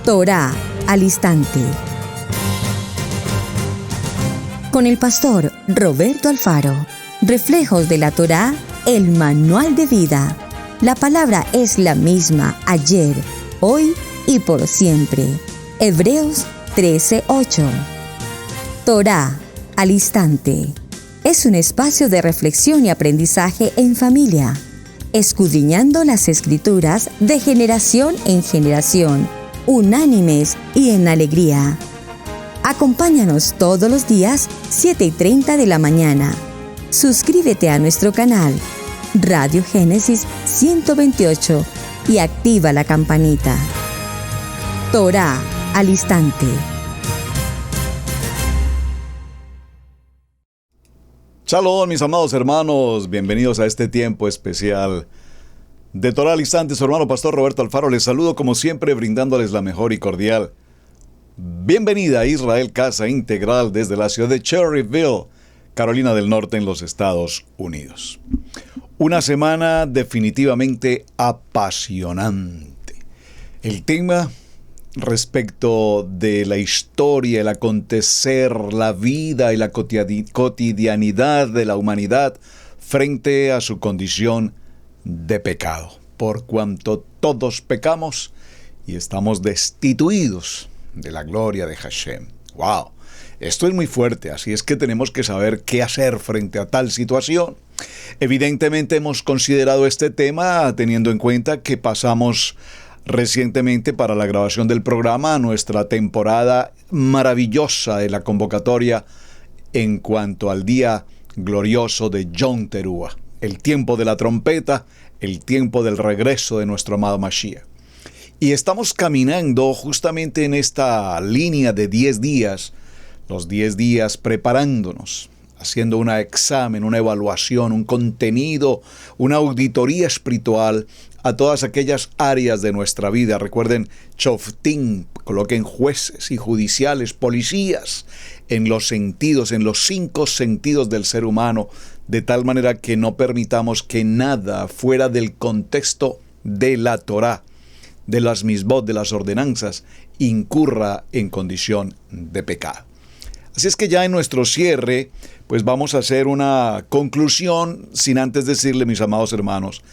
Torá al instante. Con el pastor Roberto Alfaro. Reflejos de la Torá, el manual de vida. La palabra es la misma ayer, hoy y por siempre. Hebreos 13:8. Torá al instante. Es un espacio de reflexión y aprendizaje en familia, escudriñando las Escrituras de generación en generación, unánimes y en alegría. Acompáñanos todos los días, 7:30 de la mañana. Suscríbete a nuestro canal, Radio Génesis 128, y activa la campanita. Torá al instante. Shalom, mis amados hermanos, bienvenidos a este tiempo especial de Torá al instante. Su hermano pastor Roberto Alfaro les saludo como siempre, brindándoles la mejor y cordial bienvenida a Israel Casa Integral desde la ciudad de Cherryville, Carolina del Norte, en los Estados Unidos. Una semana definitivamente apasionante. El tema respecto de la historia, el acontecer, la vida y la cotidianidad de la humanidad frente a su condición de pecado. Por cuanto todos pecamos y estamos destituidos de la gloria de Hashem. ¡Wow! Esto es muy fuerte, así es que tenemos que saber qué hacer frente a tal situación. Evidentemente hemos considerado este tema teniendo en cuenta que pasamos recientemente para la grabación del programa nuestra temporada maravillosa de la convocatoria en cuanto al día glorioso de Yom Teruah, el tiempo de la trompeta, el tiempo del regreso de nuestro amado Mashiach. Y estamos caminando justamente en esta línea de 10 días, los 10 días preparándonos, haciendo un examen, una evaluación, un contenido, una auditoría espiritual a todas aquellas áreas de nuestra vida. Recuerden, Shoftim, coloquen jueces y judiciales, policías, en los sentidos, en los 5 sentidos del ser humano, de tal manera que no permitamos que nada fuera del contexto de la Torá, de las misbot, de las ordenanzas, incurra en condición de pecado. Así es que ya en nuestro cierre, pues vamos a hacer una conclusión, sin antes decirle, mis amados hermanos,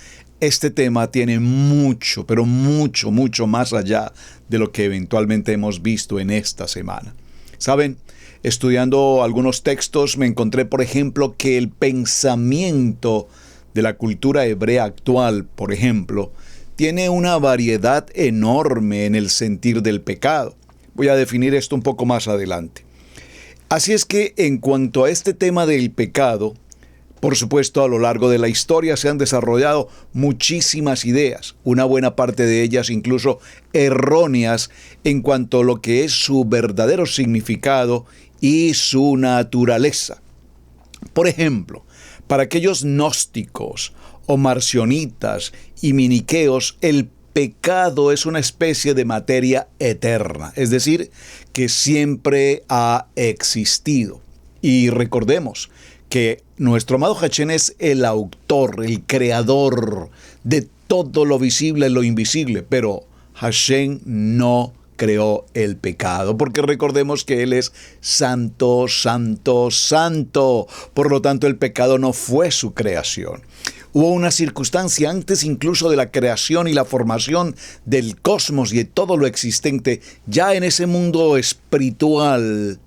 este tema tiene mucho, pero mucho, mucho más allá de lo que eventualmente hemos visto en esta semana. ¿Saben? Estudiando algunos textos me encontré, por ejemplo, que el pensamiento de la cultura hebrea actual, por ejemplo, tiene una variedad enorme en el sentir del pecado. Voy a definir esto un poco más adelante. Así es que en cuanto a este tema del pecado, por supuesto, a lo largo de la historia se han desarrollado muchísimas ideas, una buena parte de ellas incluso erróneas en cuanto a lo que es su verdadero significado y su naturaleza. Por ejemplo, para aquellos gnósticos o marcionitas y miniqueos, el pecado es una especie de materia eterna, es decir, que siempre ha existido. Y recordemos que nuestro amado Hashem es el autor, el creador de todo lo visible y lo invisible, pero Hashem no creó el pecado, porque recordemos que Él es santo, santo, santo. Por lo tanto, el pecado no fue su creación. Hubo una circunstancia antes incluso de la creación y la formación del cosmos y de todo lo existente. Ya en ese mundo espiritual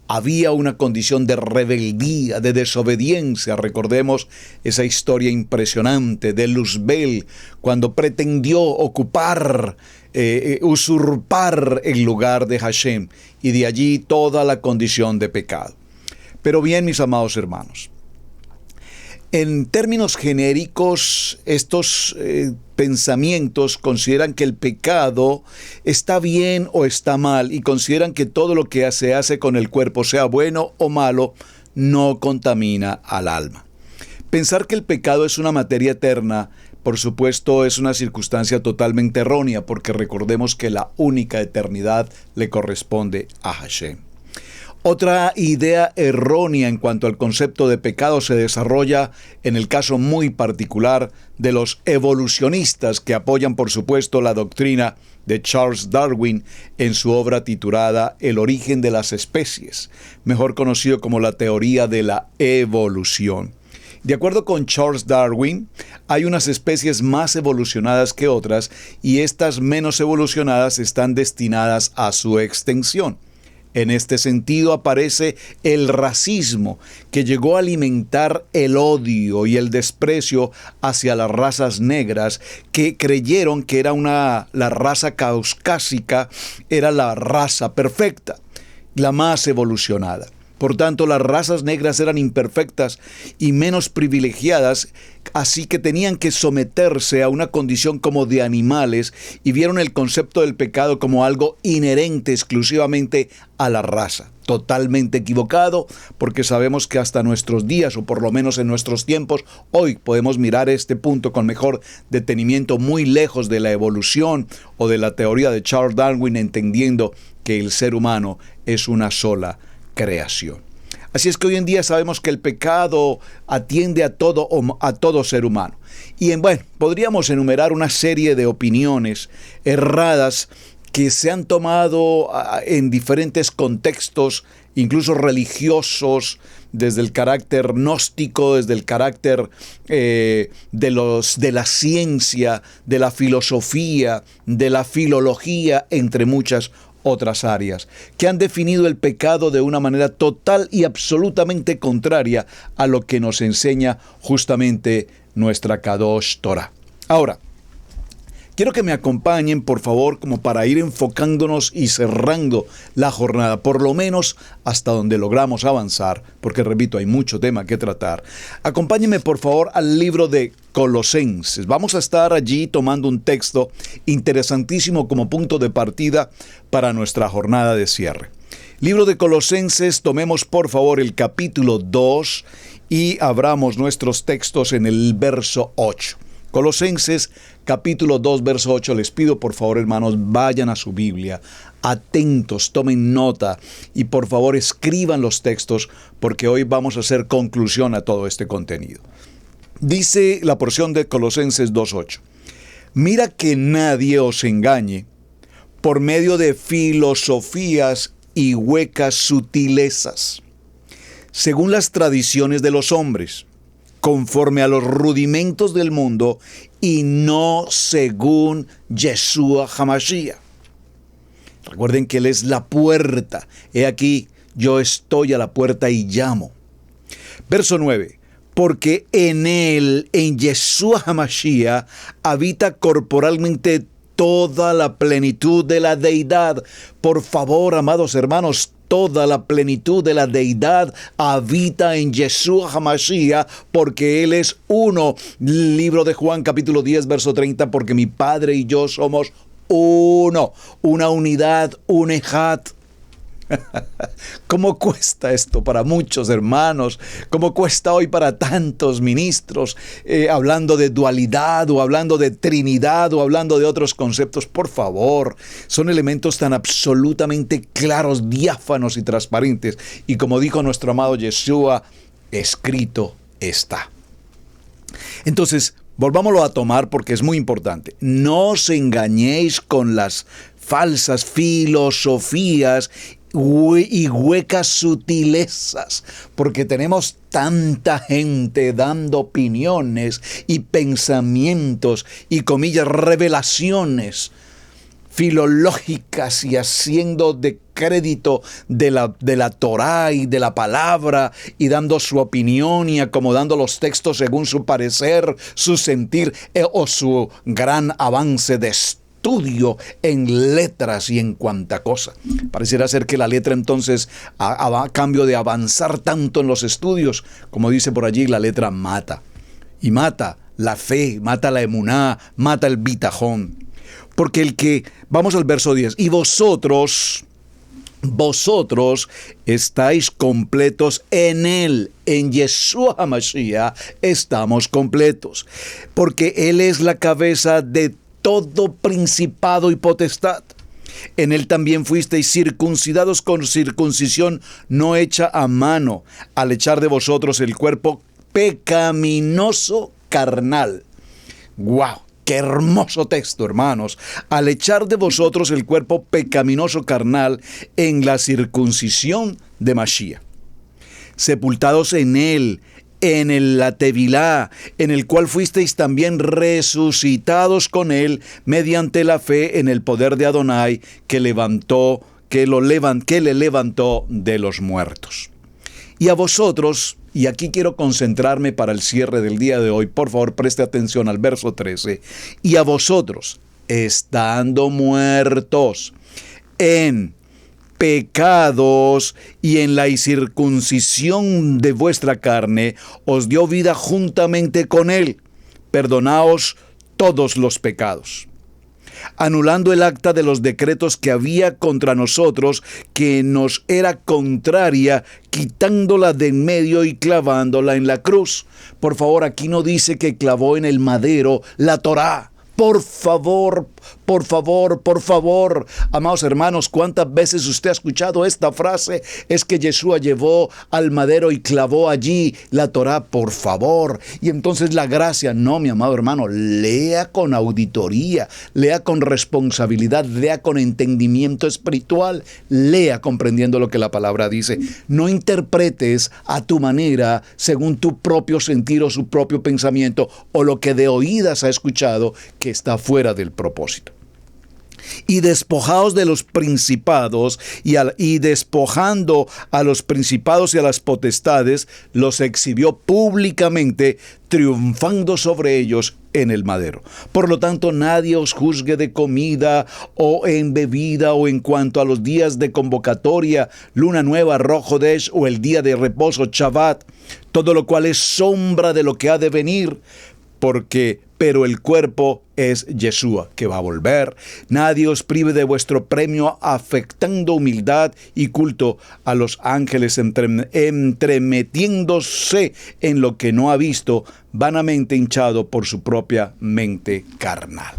había una condición de rebeldía, de desobediencia. Recordemos esa historia impresionante de Luzbel, cuando pretendió ocupar, usurpar el lugar de Hashem, y de allí toda la condición de pecado. Pero bien, mis amados hermanos, en términos genéricos, estos pensamientos consideran que el pecado está bien o está mal, y consideran que todo lo que se hace con el cuerpo, sea bueno o malo, no contamina al alma. Pensar que el pecado es una materia eterna, por supuesto, es una circunstancia totalmente errónea, porque recordemos que la única eternidad le corresponde a Hashem. Otra idea errónea en cuanto al concepto de pecado se desarrolla en el caso muy particular de los evolucionistas que apoyan, por supuesto, la doctrina de Charles Darwin en su obra titulada El origen de las especies, mejor conocido como la teoría de la evolución. De acuerdo con Charles Darwin, hay unas especies más evolucionadas que otras y estas menos evolucionadas están destinadas a su extinción. En este sentido aparece el racismo, que llegó a alimentar el odio y el desprecio hacia las razas negras, que creyeron que era la raza caucásica era la raza perfecta, la más evolucionada. Por tanto, las razas negras eran imperfectas y menos privilegiadas, así que tenían que someterse a una condición como de animales y vieron el concepto del pecado como algo inherente exclusivamente a la raza. Totalmente equivocado, porque sabemos que hasta nuestros días, o por lo menos en nuestros tiempos, hoy podemos mirar este punto con mejor detenimiento, muy lejos de la evolución o de la teoría de Charles Darwin, entendiendo que el ser humano es una sola creación. Así es que hoy en día sabemos que el pecado atiende a todo ser humano. Y podríamos enumerar una serie de opiniones erradas que se han tomado en diferentes contextos, incluso religiosos, desde el carácter gnóstico, desde el carácter de la ciencia, de la filosofía, de la filología, entre muchas otras áreas, que han definido el pecado de una manera total y absolutamente contraria a lo que nos enseña justamente nuestra Kadosh Torah. Ahora, quiero que me acompañen, por favor, como para ir enfocándonos y cerrando la jornada, por lo menos hasta donde logramos avanzar, porque repito, hay mucho tema que tratar. Acompáñenme, por favor, al libro de Colosenses. Vamos a estar allí tomando un texto interesantísimo como punto de partida para nuestra jornada de cierre. Libro de Colosenses, tomemos por favor el capítulo 2 y abramos nuestros textos en el verso 8. Colosenses capítulo 2, verso 8. Les pido por favor, hermanos, vayan a su Biblia, atentos, tomen nota y por favor escriban los textos, porque hoy vamos a hacer conclusión a todo este contenido. Dice la porción de Colosenses 2:8. Mira que nadie os engañe por medio de filosofías y huecas sutilezas, según las tradiciones de los hombres, conforme a los rudimentos del mundo y no según Yeshua HaMashiach. Recuerden que Él es la puerta. He aquí, yo estoy a la puerta y llamo. Verso 9. Porque en Él, en Yeshua HaMashiach, habita corporalmente toda la plenitud de la deidad. Por favor, amados hermanos, toda la plenitud de la deidad habita en Yeshua HaMashiach, porque Él es uno. Libro de Juan, capítulo 10, verso 30, porque mi Padre y yo somos uno, una unidad, un ejad. ¿Cómo cuesta esto para muchos hermanos? ¿Cómo cuesta hoy para tantos ministros? Hablando de dualidad o hablando de Trinidad o hablando de otros conceptos. Por favor, son elementos tan absolutamente claros, diáfanos y transparentes. Y como dijo nuestro amado Yeshua, escrito está. Entonces, volvámoslo a tomar porque es muy importante. No os engañéis con las falsas filosofías y huecas sutilezas, porque tenemos tanta gente dando opiniones y pensamientos y comillas revelaciones filológicas y haciendo de crédito de la Torá y de la palabra y dando su opinión y acomodando los textos según su parecer, su sentir o su gran avance de estudio en letras y en cuanta cosa. Pareciera ser que la letra entonces, a cambio de avanzar tanto en los estudios, como dice por allí, la letra mata. Y mata la fe, mata la emuná, mata el bitajón. Porque vamos al verso 10, y vosotros estáis completos en Él, en Yeshua HaMashiach estamos completos, porque Él es la cabeza de todo principado y potestad. En él también fuisteis circuncidados con circuncisión no hecha a mano, al echar de vosotros el cuerpo pecaminoso carnal. ¡Guau! ¡Qué hermoso texto, hermanos! Al echar de vosotros el cuerpo pecaminoso carnal en la circuncisión de Mashiach. Sepultados en él, en la Tevilá, en el cual fuisteis también resucitados con él mediante la fe en el poder de Adonai que le levantó de los muertos. Y a vosotros, y aquí quiero concentrarme para el cierre del día de hoy, por favor preste atención al verso 13, y a vosotros, estando muertos en pecados y en la incircuncisión de vuestra carne, os dio vida juntamente con él. Perdonaos todos los pecados, anulando el acta de los decretos que había contra nosotros, que nos era contraria, quitándola de en medio y clavándola en la cruz. Por favor, aquí no dice que clavó en el madero la Torá. Por favor, por favor, por favor, amados hermanos, ¿cuántas veces usted ha escuchado esta frase? Es que Yeshua llevó al madero y clavó allí la Torá, por favor. Y entonces la gracia, no, mi amado hermano, lea con auditoría, lea con responsabilidad, lea con entendimiento espiritual, lea comprendiendo lo que la palabra dice. No interpretes a tu manera, según tu propio sentir o su propio pensamiento, o lo que de oídas ha escuchado, que está fuera del propósito. Y despojaos de los principados, y despojando a los principados y a las potestades, los exhibió públicamente, triunfando sobre ellos en el madero. Por lo tanto, nadie os juzgue de comida o en bebida o en cuanto a los días de convocatoria, luna nueva, Rosh Chodesh o el día de reposo, Shabbat, todo lo cual es sombra de lo que ha de venir, pero el cuerpo es Yeshua, que va a volver. Nadie os prive de vuestro premio, afectando humildad y culto a los ángeles, entremetiéndose en lo que no ha visto, vanamente hinchado por su propia mente carnal.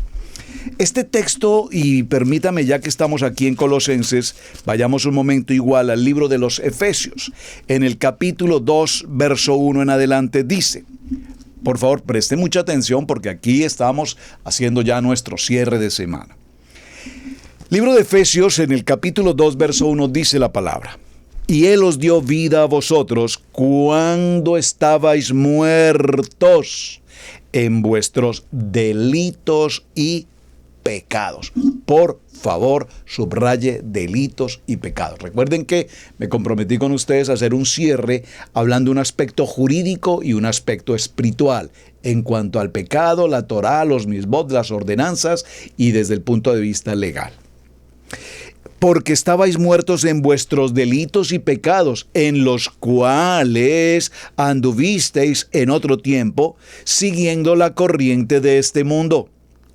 Este texto, y permítame, ya que estamos aquí en Colosenses, vayamos un momento igual al libro de los Efesios. En el capítulo 2, verso 1 en adelante, dice: por favor, preste mucha atención porque aquí estamos haciendo ya nuestro cierre de semana. Libro de Efesios, en el capítulo 2, verso 1, dice la palabra: y Él os dio vida a vosotros cuando estabais muertos en vuestros delitos y pecados. Por favor, subraye delitos y pecados. Recuerden que me comprometí con ustedes a hacer un cierre hablando de un aspecto jurídico y un aspecto espiritual en cuanto al pecado, la Torá, los misbot, las ordenanzas y desde el punto de vista legal. Porque estabais muertos en vuestros delitos y pecados, en los cuales anduvisteis en otro tiempo, siguiendo la corriente de este mundo,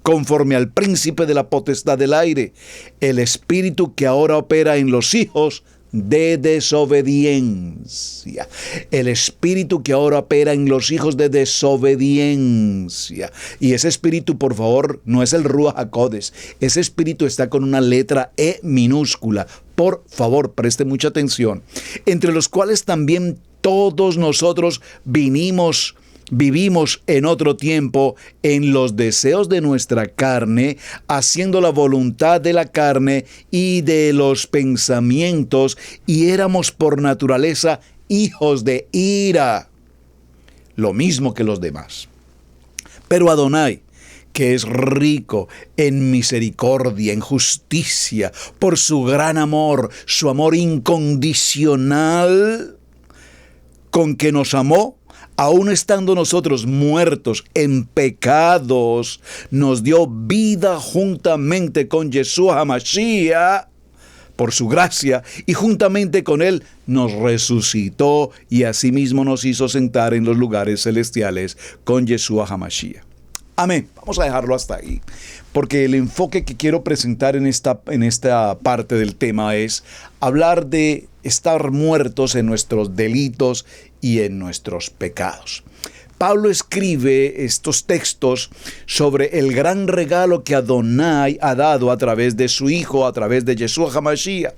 conforme al príncipe de la potestad del aire, el espíritu que ahora opera en los hijos de desobediencia. El espíritu que ahora opera en los hijos de desobediencia. Y ese espíritu, por favor, no es el Ruach HaKodesh. Ese espíritu está con una letra E minúscula. Por favor, preste mucha atención. Entre los cuales también todos nosotros vivimos en otro tiempo en los deseos de nuestra carne, haciendo la voluntad de la carne y de los pensamientos, y éramos por naturaleza hijos de ira, lo mismo que los demás. Pero Adonai, que es rico en misericordia, en justicia, por su gran amor, su amor incondicional, con que nos amó, aun estando nosotros muertos en pecados, nos dio vida juntamente con Yeshua HaMashiach, por su gracia, y juntamente con él nos resucitó y asimismo nos hizo sentar en los lugares celestiales con Yeshua HaMashiach. Amén. Vamos a dejarlo hasta ahí, porque el enfoque que quiero presentar en esta parte del tema es hablar de estar muertos en nuestros delitos y en nuestros pecados. Pablo escribe estos textos sobre el gran regalo que Adonai ha dado a través de su Hijo, a través de Yeshua HaMashiach,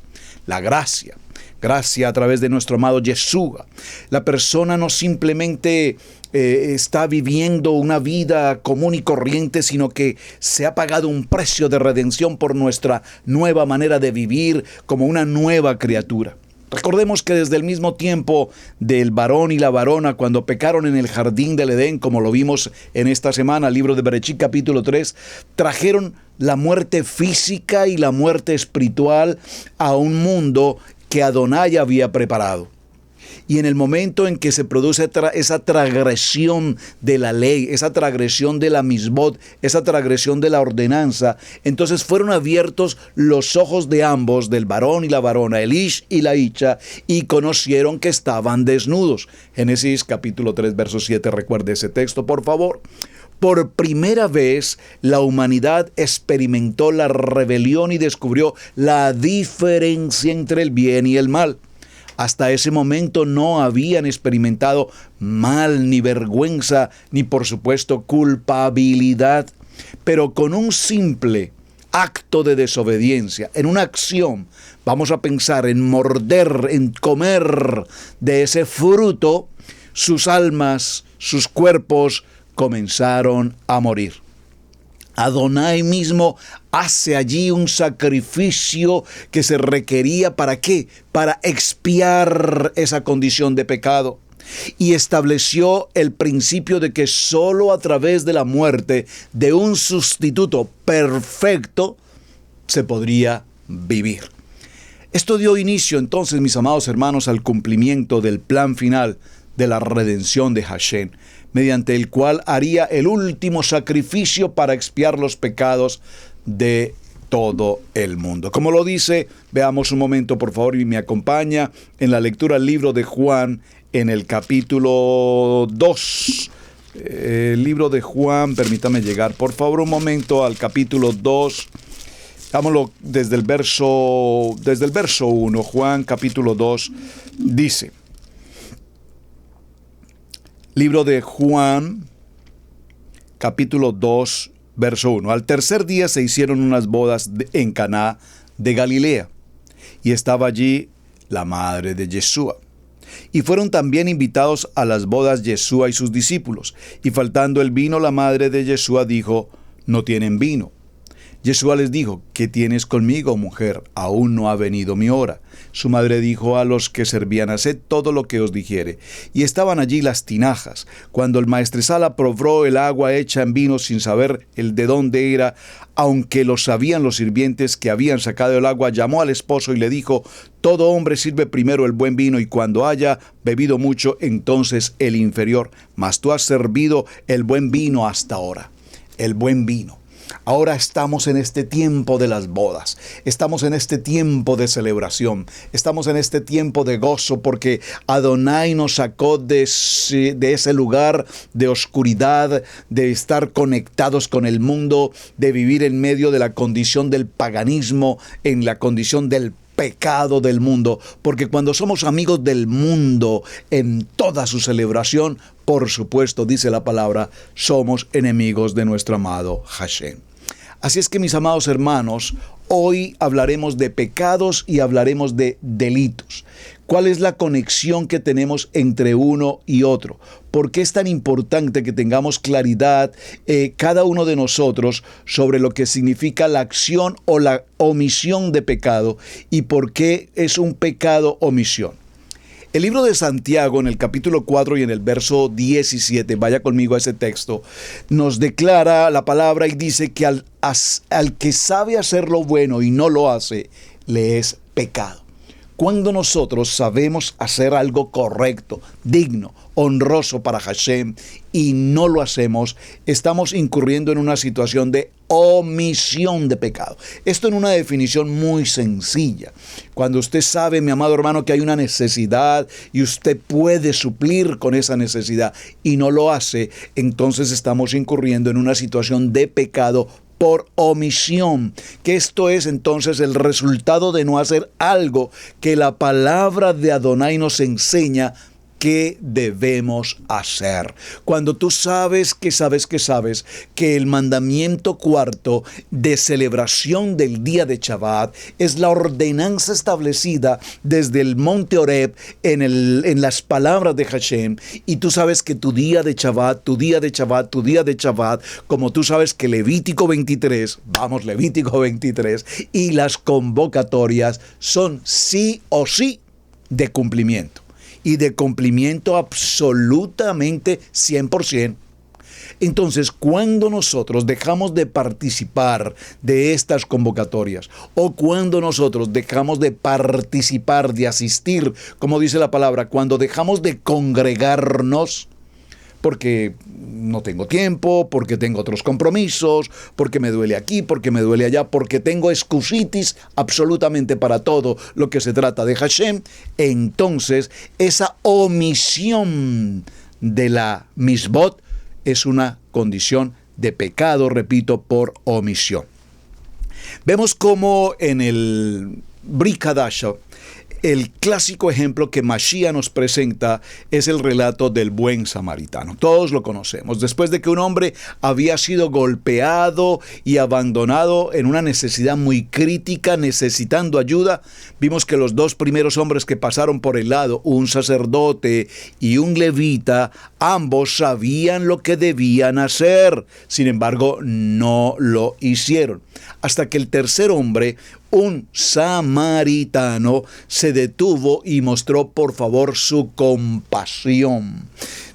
la gracia. Gracia a través de nuestro amado Yeshua. La persona no simplemente está viviendo una vida común y corriente, sino que se ha pagado un precio de redención por nuestra nueva manera de vivir como una nueva criatura. Recordemos que desde el mismo tiempo del varón y la varona, cuando pecaron en el jardín del Edén, como lo vimos en esta semana, libro de Bereshit capítulo 3, trajeron la muerte física y la muerte espiritual a un mundo que Adonai había preparado. Y en el momento en que se produce esa transgresión de la ley, esa transgresión de la misbot, esa transgresión de la ordenanza, entonces fueron abiertos los ojos de ambos, del varón y la varona, el ish y la isha, y conocieron que estaban desnudos. Génesis capítulo 3, verso 7, recuerde ese texto, por favor. Por primera vez, la humanidad experimentó la rebelión y descubrió la diferencia entre el bien y el mal. Hasta ese momento no habían experimentado mal, ni vergüenza, ni por supuesto culpabilidad. Pero con un simple acto de desobediencia, en una acción, vamos a pensar en morder, en comer de ese fruto, sus almas, sus cuerpos comenzaron a morir. Adonai mismo hace allí un sacrificio que se requería, ¿para qué? Para expiar esa condición de pecado. Y estableció el principio de que solo a través de la muerte de un sustituto perfecto se podría vivir. Esto dio inicio entonces, mis amados hermanos, al cumplimiento del plan final de la redención de Hashem, mediante el cual haría el último sacrificio para expiar los pecados de todo el mundo. Como lo dice, veamos un momento por favor y me acompaña en la lectura del libro de Juan en el capítulo 2. El libro de Juan, permítame llegar por favor un momento al capítulo 2. Vámonos desde el verso 1. Juan capítulo 2 dice: Libro de Juan, capítulo 2, verso 1. Al tercer día se hicieron unas bodas en Caná de Galilea, y estaba allí la madre de Yeshua. Y fueron también invitados a las bodas Yeshua y sus discípulos. Y faltando el vino, la madre de Yeshua dijo: no tienen vino. Yeshua les dijo: ¿qué tienes conmigo, mujer? Aún no ha venido mi hora. Su madre dijo a los que servían: haced todo lo que os dijere. Y estaban allí las tinajas. Cuando el maestresala probó el agua hecha en vino sin saber de dónde era, aunque lo sabían los sirvientes que habían sacado el agua, llamó al esposo y le dijo: todo hombre sirve primero el buen vino, y cuando haya bebido mucho, entonces el inferior. Mas tú has servido el buen vino hasta ahora. El buen vino. Ahora estamos en este tiempo de las bodas, estamos en este tiempo de celebración, estamos en este tiempo de gozo, porque Adonai nos sacó de ese lugar de oscuridad, de estar conectados con el mundo, de vivir en medio de la condición del paganismo, en la condición del pecado del mundo, porque cuando somos amigos del mundo en toda su celebración, por supuesto, dice la palabra, somos enemigos de nuestro amado Hashem. Así es que, mis amados hermanos, hoy hablaremos de pecados y hablaremos de delitos. ¿Cuál es la conexión que tenemos entre uno y otro? ¿Por qué es tan importante que tengamos claridad cada uno de nosotros sobre lo que significa la acción o la omisión de pecado y por qué es un pecado omisión? El libro de Santiago, en el capítulo 4 y en el verso 17, vaya conmigo a ese texto, nos declara la palabra y dice que al que sabe hacer lo bueno y no lo hace, le es pecado. Cuando nosotros sabemos hacer algo correcto, digno, honroso para Hashem y no lo hacemos, estamos incurriendo en una situación de omisión de pecado. Esto en una definición muy sencilla. Cuando usted sabe, mi amado hermano, que hay una necesidad y usted puede suplir con esa necesidad y no lo hace, entonces estamos incurriendo en una situación de pecado por omisión, que esto es entonces el resultado de no hacer algo que la palabra de Adonai nos enseña ¿qué debemos hacer? Cuando tú sabes que el mandamiento cuarto de celebración del día de Shabbat es la ordenanza establecida desde el monte Horeb en las palabras de Hashem, y tú sabes que tu día de Shabbat, como tú sabes que Levítico 23, y las convocatorias son sí o sí de cumplimiento. Y de cumplimiento absolutamente 100%. Entonces, cuando nosotros dejamos de participar de estas convocatorias, o cuando nosotros dejamos de participar, de asistir, como dice la palabra, cuando dejamos de congregarnos, porque no tengo tiempo, porque tengo otros compromisos, porque me duele aquí, porque me duele allá, porque tengo excusitis absolutamente para todo lo que se trata de Hashem, entonces esa omisión de la misbot es una condición de pecado, repito, por omisión. Vemos cómo en el Brit Hadasha, el clásico ejemplo que Mashiach nos presenta es el relato del buen samaritano. Todos lo conocemos. Después de que un hombre había sido golpeado y abandonado en una necesidad muy crítica, necesitando ayuda, vimos que los dos primeros hombres que pasaron por el lado, un sacerdote y un levita, ambos sabían lo que debían hacer. Sin embargo, no lo hicieron. Hasta que el tercer hombre, un samaritano, se detuvo y mostró por favor su compasión,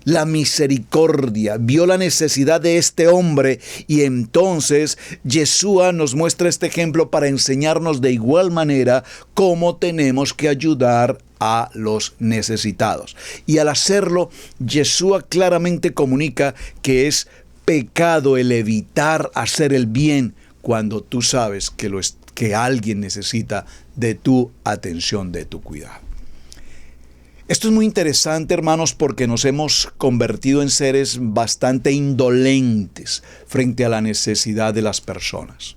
la misericordia, vio la necesidad de este hombre, y entonces Yeshua nos muestra este ejemplo para enseñarnos de igual manera cómo tenemos que ayudar a los necesitados. Y al hacerlo, Yeshua claramente comunica que es pecado el evitar hacer el bien cuando tú sabes que alguien necesita de tu atención, de tu cuidado. Esto es muy interesante, hermanos, porque nos hemos convertido en seres bastante indolentes frente a la necesidad de las personas.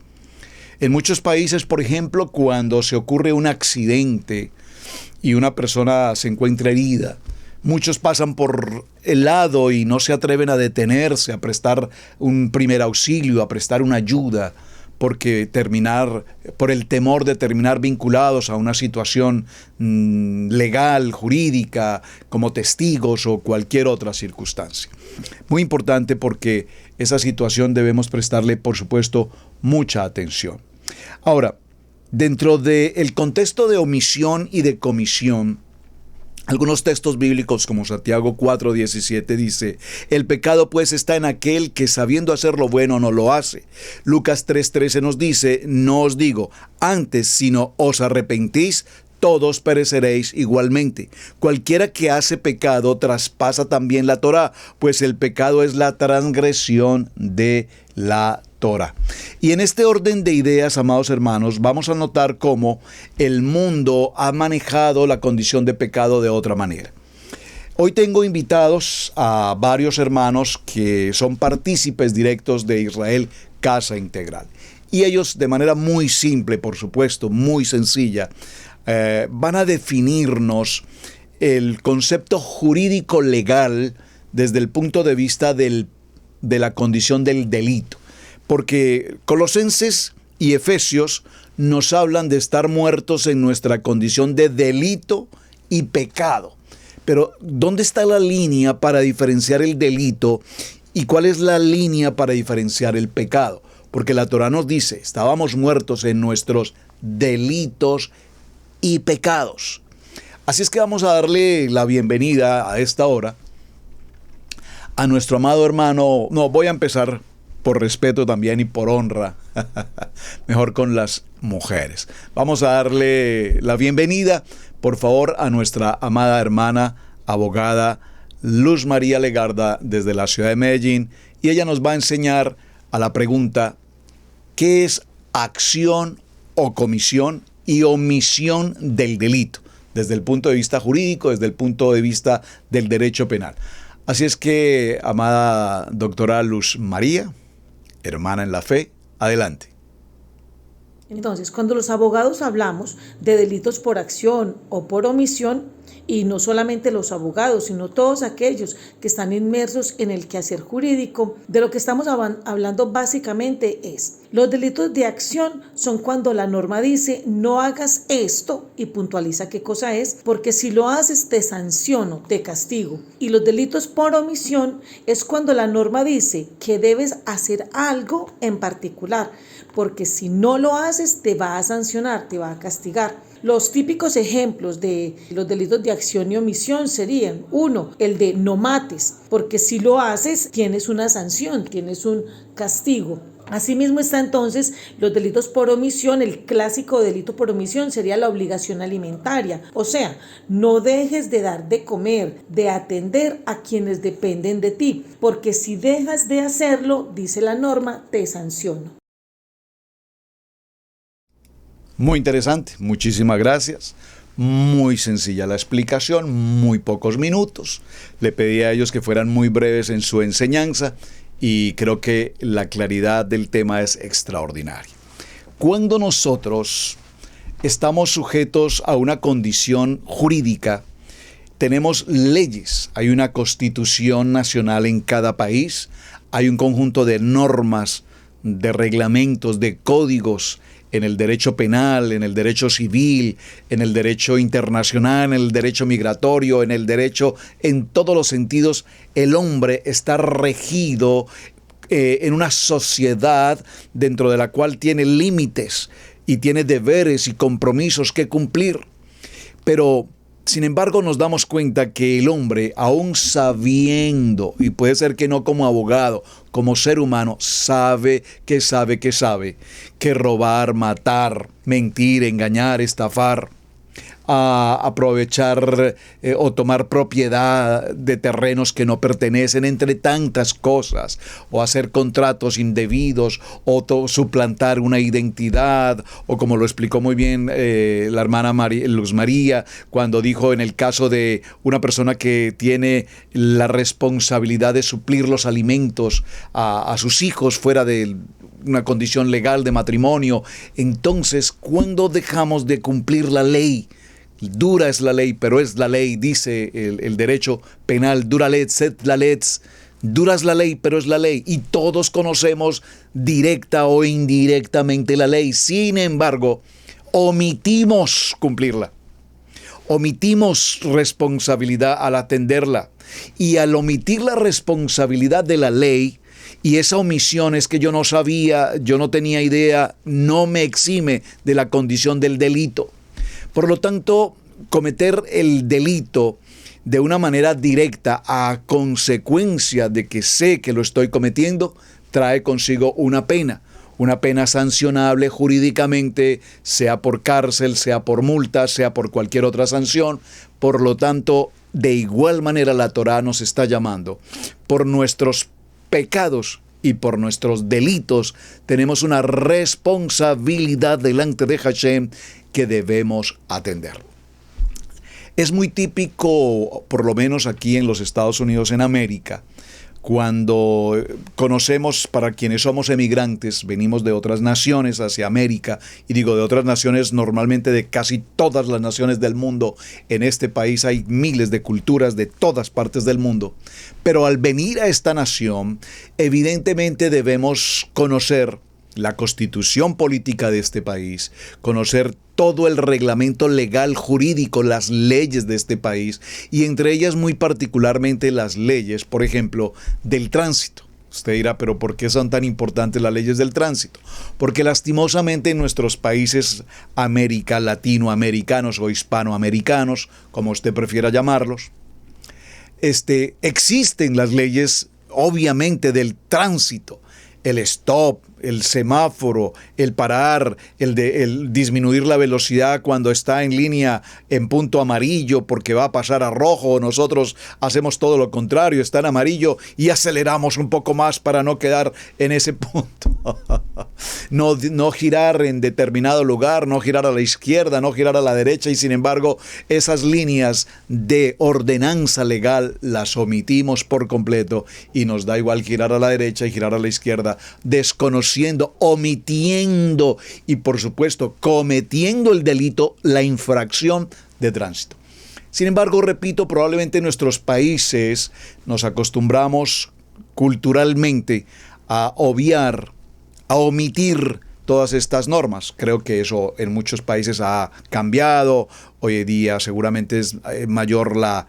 En muchos países, por ejemplo, cuando se ocurre un accidente y una persona se encuentra herida, muchos pasan por el lado y no se atreven a detenerse, a prestar un primer auxilio, a prestar una ayuda, por el temor de terminar vinculados a una situación legal, jurídica, como testigos o cualquier otra circunstancia. Muy importante, porque esa situación debemos prestarle, por supuesto, mucha atención. Ahora, dentro del contexto de omisión y de comisión, algunos textos bíblicos como Santiago 4:17 dice: el pecado pues está en aquel que sabiendo hacer lo bueno no lo hace. Lucas 3:13 nos dice: no os digo antes, sino os arrepentís, todos pereceréis igualmente. Cualquiera que hace pecado traspasa también la Torá, pues el pecado es la transgresión de la Torá. Y en este orden de ideas, amados hermanos, vamos a notar cómo el mundo ha manejado la condición de pecado de otra manera. Hoy tengo invitados a varios hermanos que son partícipes directos de Israel Casa Integral. Y ellos, de manera muy simple, por supuesto, muy sencilla, van a definirnos el concepto jurídico legal desde el punto de vista de la condición del delito. Porque Colosenses y Efesios nos hablan de estar muertos en nuestra condición de delito y pecado. Pero ¿dónde está la línea para diferenciar el delito y cuál es la línea para diferenciar el pecado? Porque la Torá nos dice: estábamos muertos en nuestros delitos y pecados. Así es que vamos a darle la bienvenida a esta hora a nuestro amado hermano. No, voy a empezar por respeto también y por honra, mejor con las mujeres. Vamos a darle la bienvenida, por favor, a nuestra amada hermana, abogada Luz María Legarda, desde la ciudad de Medellín, y ella nos va a enseñar a la pregunta: ¿qué es acción o comisión y omisión del delito? Desde el punto de vista jurídico, desde el punto de vista del derecho penal. Así es que, amada doctora Luz María, hermana en la fe, adelante. Entonces, cuando los abogados hablamos de delitos por acción o por omisión, y no solamente los abogados, sino todos aquellos que están inmersos en el quehacer jurídico. De lo que estamos hablando básicamente es: los delitos de acción son cuando la norma dice no hagas esto y puntualiza qué cosa es, porque si lo haces te sanciono, te castigo. Y los delitos por omisión es cuando la norma dice que debes hacer algo en particular, porque si no lo haces te va a sancionar, te va a castigar. Los típicos ejemplos de los delitos de acción y omisión serían: 1, el de no mates, porque si lo haces tienes una sanción, tienes un castigo. Asimismo está entonces los delitos por omisión. El clásico delito por omisión sería la obligación alimentaria, o sea, no dejes de dar de comer, de atender a quienes dependen de ti, porque si dejas de hacerlo, dice la norma, te sanciono. Muy interesante, muchísimas gracias. Muy sencilla la explicación, muy pocos minutos. Le pedí a ellos que fueran muy breves en su enseñanza y creo que la claridad del tema es extraordinaria. Cuando nosotros estamos sujetos a una condición jurídica, tenemos leyes, hay una constitución nacional en cada país, hay un conjunto de normas, de reglamentos, de códigos en el derecho penal, en el derecho civil, en el derecho internacional, en el derecho migratorio, en el derecho, en todos los sentidos. El hombre está regido en una sociedad dentro de la cual tiene límites y tiene deberes y compromisos que cumplir. Pero sin embargo, nos damos cuenta que el hombre, aún sabiendo, y puede ser que no como abogado, como ser humano, sabe que robar, matar, mentir, engañar, estafar, a aprovechar o tomar propiedad de terrenos que no pertenecen, entre tantas cosas, o hacer contratos indebidos, o suplantar una identidad, o como lo explicó muy bien la hermana Luz María, cuando dijo en el caso de una persona que tiene la responsabilidad de suplir los alimentos a sus hijos fuera de una condición legal de matrimonio. Entonces, ¿cuándo dejamos de cumplir la ley? Dura es la ley, pero es la ley, dice el derecho penal: dura let, sed la lets. Dura es la ley, pero es la ley. Y todos conocemos directa o indirectamente la ley. Sin embargo, omitimos cumplirla. Omitimos responsabilidad al atenderla. Y al omitir la responsabilidad de la ley, y esa omisión es que yo no sabía, yo no tenía idea, no me exime de la condición del delito. Por lo tanto, cometer el delito de una manera directa a consecuencia de que sé que lo estoy cometiendo, trae consigo una pena sancionable jurídicamente, sea por cárcel, sea por multa, sea por cualquier otra sanción. Por lo tanto, de igual manera la Torá nos está llamando. Por nuestros pecados y por nuestros delitos tenemos una responsabilidad delante de Hashem que debemos atender. Es muy típico, por lo menos aquí en los Estados Unidos, en América, cuando conocemos, para quienes somos emigrantes, venimos de otras naciones hacia América, y digo de otras naciones, normalmente de casi todas las naciones del mundo. En este país hay miles de culturas de todas partes del mundo, pero al venir a esta nación, evidentemente debemos conocer la constitución política de este país, conocer todo el reglamento legal jurídico, las leyes de este país, y entre ellas muy particularmente las leyes, por ejemplo, del tránsito. Usted dirá, pero ¿por qué son tan importantes las leyes del tránsito? Porque lastimosamente en nuestros países latinoamericanos o hispanoamericanos, como usted prefiera llamarlos, existen las leyes obviamente del tránsito. El stop, el semáforo, el parar, el disminuir la velocidad cuando está en línea en punto amarillo porque va a pasar a rojo. Nosotros hacemos todo lo contrario, está en amarillo y aceleramos un poco más para no quedar en ese punto. No girar en determinado lugar, no girar a la izquierda, no girar a la derecha, y sin embargo esas líneas de ordenanza legal las omitimos por completo y nos da igual girar a la derecha y girar a la izquierda, desconociendo, omitiendo y por supuesto cometiendo el delito, la infracción de tránsito. Sin embargo, repito, probablemente en nuestros países nos acostumbramos culturalmente a obviar, a omitir todas estas normas. Creo que eso en muchos países ha cambiado. Hoy en día seguramente es mayor la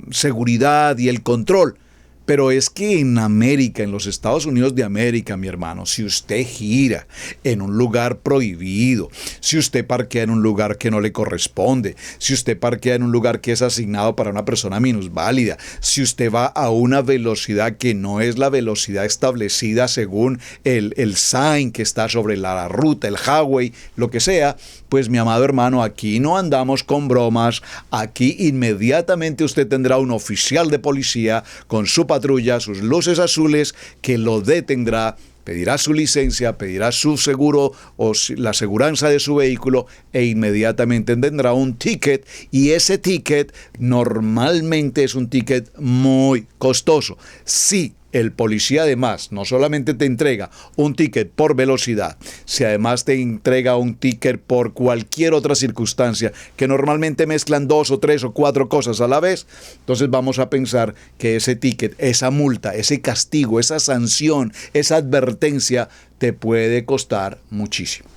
seguridad y el control. Pero es que en América, en los Estados Unidos de América, mi hermano, si usted gira en un lugar prohibido, si usted parquea en un lugar que no le corresponde, si usted parquea en un lugar que es asignado para una persona minusválida, si usted va a una velocidad que no es la velocidad establecida según el sign que está sobre la ruta, el highway, lo que sea, pues mi amado hermano, aquí no andamos con bromas, aquí inmediatamente usted tendrá un oficial de policía con su patrulla, sus luces azules, que lo detendrá, pedirá su licencia, pedirá su seguro o la aseguranza de su vehículo e inmediatamente tendrá un ticket, y ese ticket normalmente es un ticket muy costoso. Sí, el policía además no solamente te entrega un ticket por velocidad, si además te entrega un ticket por cualquier otra circunstancia, que normalmente mezclan 2 o 3 o 4 cosas a la vez, entonces vamos a pensar que ese ticket, esa multa, ese castigo, esa sanción, esa advertencia te puede costar muchísimo.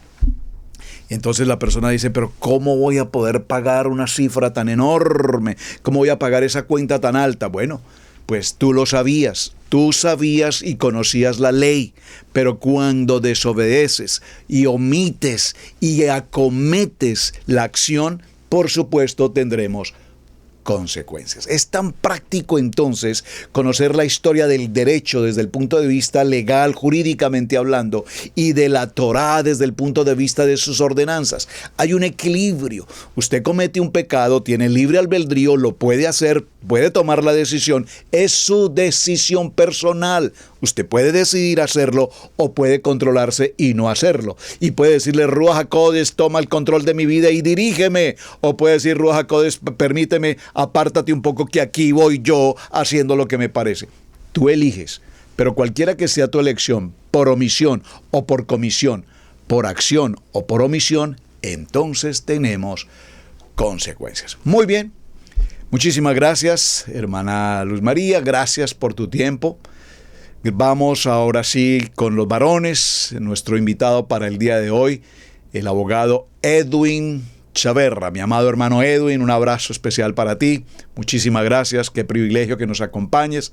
Entonces la persona dice, pero ¿cómo voy a poder pagar una cifra tan enorme? ¿Cómo voy a pagar esa cuenta tan alta? Bueno, pues tú lo sabías. Tú sabías y conocías la ley, pero cuando desobedeces y omites y acometes la acción, por supuesto tendremos consecuencias. Es tan práctico entonces conocer la historia del derecho desde el punto de vista legal, jurídicamente hablando, y de la Torá desde el punto de vista de sus ordenanzas. Hay un equilibrio. Usted comete un pecado, tiene libre albedrío, lo puede hacer, puede tomar la decisión, es su decisión personal. Usted puede decidir hacerlo o puede controlarse y no hacerlo. Y puede decirle, Ruach HaKodesh, toma el control de mi vida y dirígeme. O puede decir, Ruach HaKodesh, permíteme, apártate un poco que aquí voy yo haciendo lo que me parece. Tú eliges, pero cualquiera que sea tu elección, por omisión o por comisión, por acción o por omisión, entonces tenemos consecuencias. Muy bien. Muchísimas gracias, hermana Luz María, gracias por tu tiempo. Vamos ahora sí con los varones. Nuestro invitado para el día de hoy, el abogado Edwin Chaverra. Mi amado hermano Edwin, un abrazo especial para ti. Muchísimas gracias, qué privilegio que nos acompañes.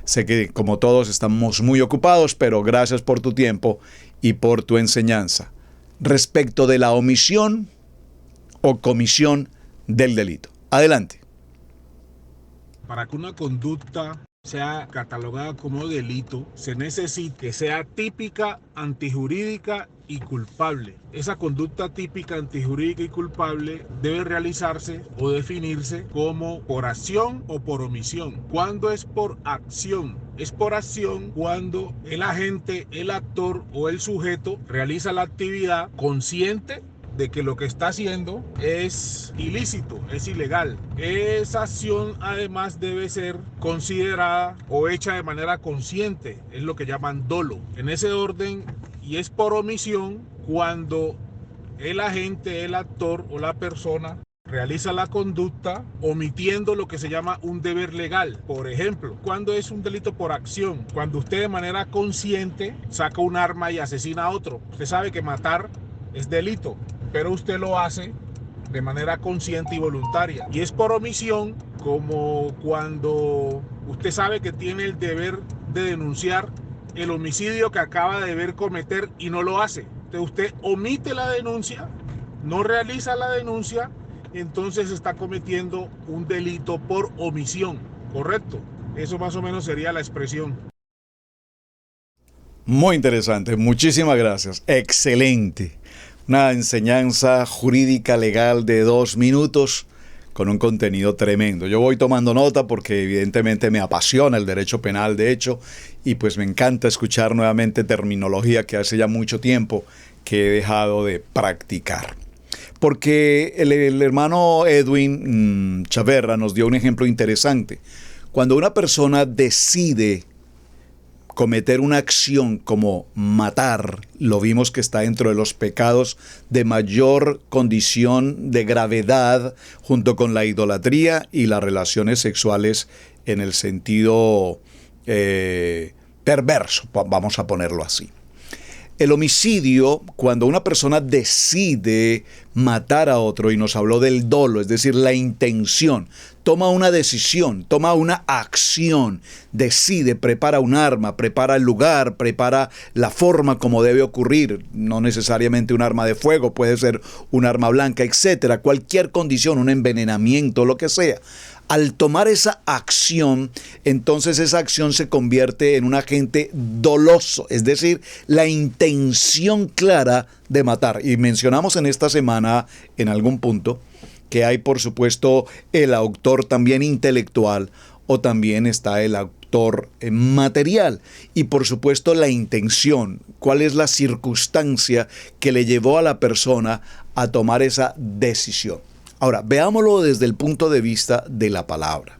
Sé que como todos estamos muy ocupados, pero gracias por tu tiempo y por tu enseñanza respecto de la omisión o comisión del delito. Adelante. Para que una conducta sea catalogada como delito, se necesita que sea típica, antijurídica y culpable. Esa conducta típica, antijurídica y culpable debe realizarse o definirse como por acción o por omisión. ¿Cuándo es por acción? Es por acción cuando el agente, el actor o el sujeto realiza la actividad consciente de que lo que está haciendo es ilícito, es ilegal. Esa acción además debe ser considerada o hecha de manera consciente, es lo que llaman dolo. En ese orden, y es por omisión cuando el agente, el actor o la persona realiza la conducta omitiendo lo que se llama un deber legal. Por ejemplo, cuando es un delito por acción, cuando usted de manera consciente saca un arma y asesina a otro. Usted sabe que matar es delito, pero usted lo hace de manera consciente y voluntaria. Y es por omisión como cuando usted sabe que tiene el deber de denunciar el homicidio que acaba de ver cometer y no lo hace. Entonces usted omite la denuncia, no realiza la denuncia, entonces está cometiendo un delito por omisión, ¿correcto? Eso más o menos sería la expresión. Muy interesante, muchísimas gracias, excelente. Una enseñanza jurídica legal de 2 minutos con un contenido tremendo. Yo voy tomando nota porque evidentemente me apasiona el derecho penal, de hecho, y pues me encanta escuchar nuevamente terminología que hace ya mucho tiempo que he dejado de practicar. Porque el hermano Edwin Chaverra nos dio un ejemplo interesante. Cuando una persona decide cometer una acción como matar, lo vimos que está dentro de los pecados de mayor condición de gravedad, junto con la idolatría y las relaciones sexuales en el sentido perverso, vamos a ponerlo así. El homicidio, cuando una persona decide matar a otro, y nos habló del dolo, es decir, la intención, toma una decisión, toma una acción, decide, prepara un arma, prepara el lugar, prepara la forma como debe ocurrir, no necesariamente un arma de fuego, puede ser un arma blanca, etcétera, cualquier condición, un envenenamiento, lo que sea. Al tomar esa acción, entonces esa acción se convierte en un agente doloso, es decir, la intención clara de matar. Y mencionamos en esta semana, en algún punto, que hay, por supuesto, el autor también intelectual o también está el autor material. Y, por supuesto, la intención. ¿Cuál es la circunstancia que le llevó a la persona a tomar esa decisión? Ahora, veámoslo desde el punto de vista de la palabra.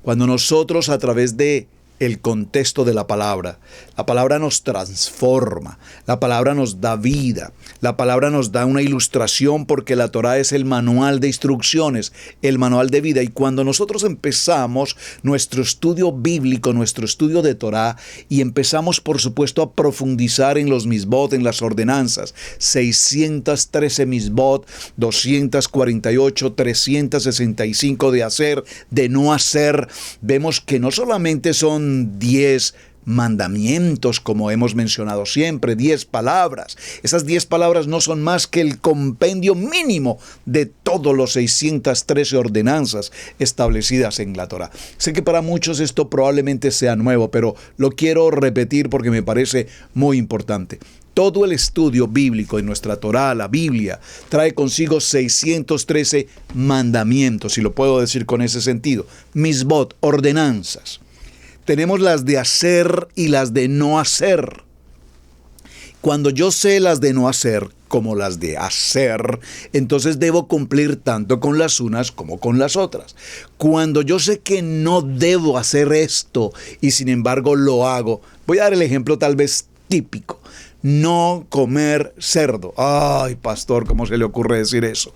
Cuando nosotros, a través de el contexto de la palabra nos transforma, la palabra nos da vida, la palabra nos da una ilustración, porque la Torá es el manual de instrucciones, el manual de vida. Y cuando nosotros empezamos nuestro estudio bíblico, nuestro estudio de Torá, y empezamos, por supuesto, a profundizar en los misbot, en las ordenanzas, 613 misbot, 248, 365 de hacer, de no hacer, vemos que no solamente son 10 mandamientos, como hemos mencionado siempre, 10 palabras. Esas 10 palabras no son más que el compendio mínimo de todos los 613 ordenanzas establecidas en la Torá. Sé que para muchos esto probablemente sea nuevo, pero lo quiero repetir porque me parece muy importante. Todo el estudio bíblico en nuestra Torá, la Biblia, trae consigo 613 mandamientos, si lo puedo decir con ese sentido. Misbot, ordenanzas. Tenemos las de hacer y las de no hacer. Cuando yo sé las de no hacer como las de hacer, entonces debo cumplir tanto con las unas como con las otras. Cuando yo sé que no debo hacer esto y sin embargo lo hago, voy a dar el ejemplo tal vez típico. No comer cerdo. Ay, pastor, ¿cómo se le ocurre decir eso?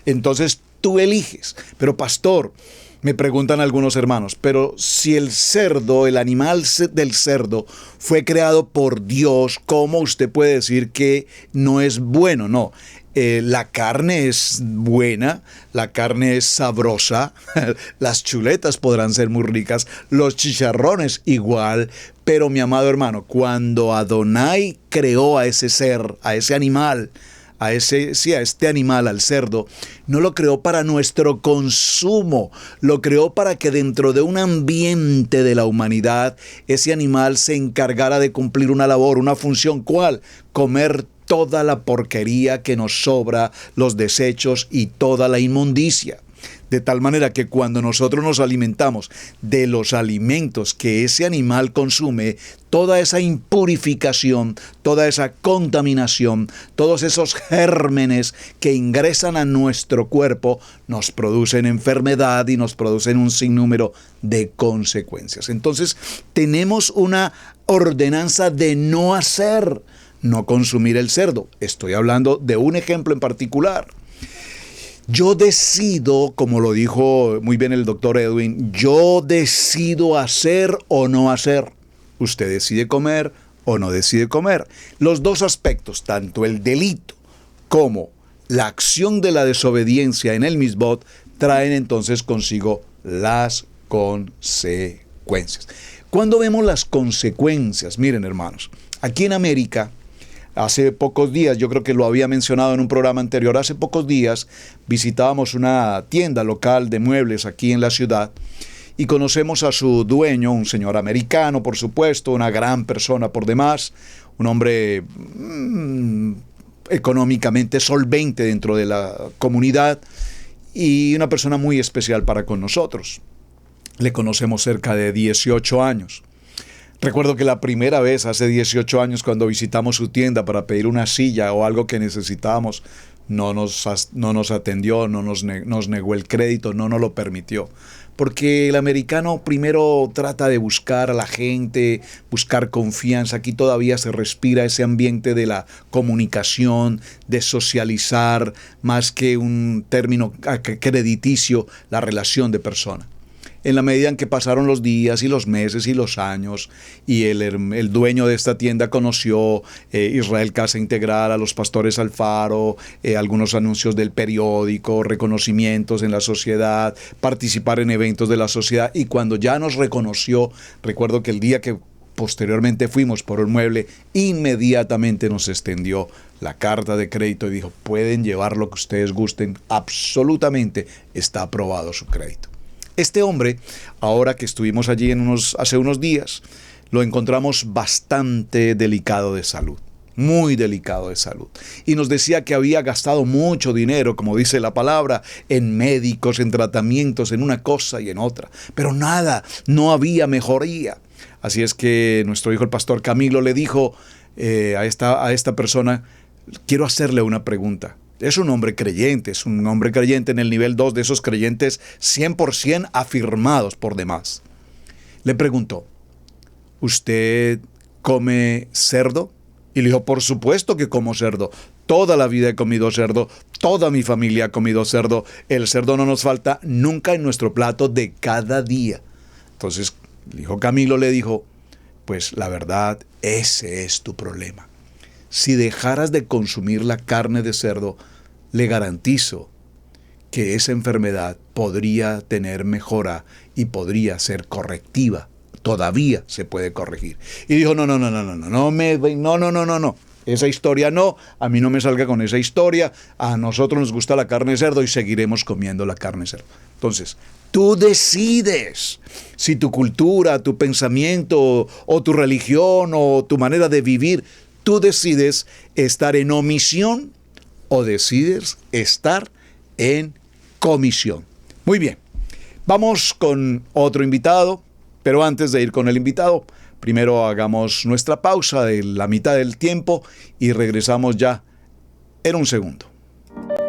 Entonces tú eliges. Pero pastor, me preguntan algunos hermanos, pero si el cerdo, el animal del cerdo, fue creado por Dios, ¿cómo usted puede decir que no es bueno? No, la carne es buena, la carne es sabrosa, las chuletas podrán ser muy ricas, los chicharrones igual, pero mi amado hermano, cuando Adonai creó a ese ser, a ese animal, a este animal, al cerdo, no lo creó para nuestro consumo, lo creó para que dentro de un ambiente de la humanidad, ese animal se encargara de cumplir una labor, una función. ¿Cuál? Comer toda la porquería que nos sobra, los desechos y toda la inmundicia. De tal manera que cuando nosotros nos alimentamos de los alimentos que ese animal consume, toda esa impurificación, toda esa contaminación, todos esos gérmenes que ingresan a nuestro cuerpo, nos producen enfermedad y nos producen un sinnúmero de consecuencias. Entonces, tenemos una ordenanza de no hacer, no consumir el cerdo. Estoy hablando de un ejemplo en particular. Yo decido, como lo dijo muy bien el doctor Edwin, yo decido hacer o no hacer. Usted decide comer o no decide comer. Los dos aspectos, tanto el delito como la acción de la desobediencia en el misbot, traen entonces consigo las consecuencias. Cuando vemos las consecuencias, miren hermanos, aquí en América, hace pocos días, yo creo que lo había mencionado en un programa anterior, hace pocos días visitábamos una tienda local de muebles aquí en la ciudad y conocemos a su dueño, un señor americano, por supuesto, una gran persona por demás, un hombre económicamente solvente dentro de la comunidad y una persona muy especial para con nosotros. Le conocemos cerca de 18 años. Recuerdo que la primera vez, hace 18 años, cuando visitamos su tienda para pedir una silla o algo que necesitábamos, no nos atendió, nos negó el crédito, no nos lo permitió. Porque el americano primero trata de buscar a la gente, buscar confianza. Aquí todavía se respira ese ambiente de la comunicación, de socializar, más que un término crediticio, la relación de persona. En la medida en que pasaron los días y los meses y los años y el dueño de esta tienda conoció Israel Casa Integral, a los pastores Alfaro, algunos anuncios del periódico, reconocimientos en la sociedad, participar en eventos de la sociedad, y cuando ya nos reconoció, recuerdo que el día que posteriormente fuimos por un mueble, inmediatamente nos extendió la carta de crédito y dijo: pueden llevar lo que ustedes gusten, absolutamente está aprobado su crédito. Este hombre, ahora que estuvimos allí hace unos días, lo encontramos bastante delicado de salud, muy delicado de salud. Y nos decía que había gastado mucho dinero, como dice la palabra, en médicos, en tratamientos, en una cosa y en otra. Pero nada, no había mejoría. Así es que nuestro hijo, el pastor Camilo, le dijo a esta persona: quiero hacerle una pregunta. Es un hombre creyente en el nivel 2 de esos creyentes 100% afirmados por demás. Le preguntó: ¿usted come cerdo? Y le dijo: por supuesto que como cerdo. Toda la vida he comido cerdo, toda mi familia ha comido cerdo. El cerdo no nos falta nunca en nuestro plato de cada día. Entonces el hijo Camilo le dijo: pues la verdad, ese es tu problema. Si dejaras de consumir la carne de cerdo, le garantizo que esa enfermedad podría tener mejora y podría ser correctiva. Todavía se puede corregir. Y dijo: no. Esa historia no, a mí no me salga con esa historia. A nosotros nos gusta la carne de cerdo y seguiremos comiendo la carne de cerdo. Entonces, tú decides si tu cultura, tu pensamiento o tu religión o tu manera de vivir, tú decides estar en omisión o decides estar en comisión. Muy bien, vamos con otro invitado, pero antes de ir con el invitado, primero hagamos nuestra pausa de la mitad del tiempo y regresamos ya en un segundo.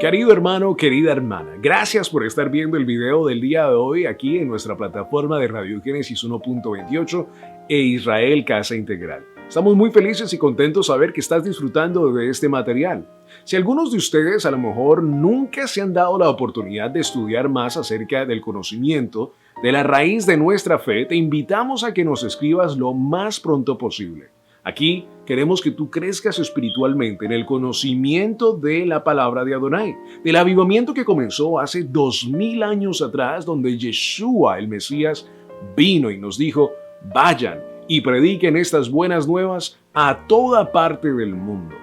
Querido hermano, querida hermana, gracias por estar viendo el video del día de hoy aquí en nuestra plataforma de Radio Génesis 1.28 e Israel Casa Integral. Estamos muy felices y contentos de saber que estás disfrutando de este material. Si algunos de ustedes a lo mejor nunca se han dado la oportunidad de estudiar más acerca del conocimiento de la raíz de nuestra fe, te invitamos a que nos escribas lo más pronto posible. Aquí queremos que tú crezcas espiritualmente en el conocimiento de la palabra de Adonai, del avivamiento que comenzó hace 2000 años atrás, donde Yeshua, el Mesías, vino y nos dijo: vayan y prediquen estas buenas nuevas a toda parte del mundo.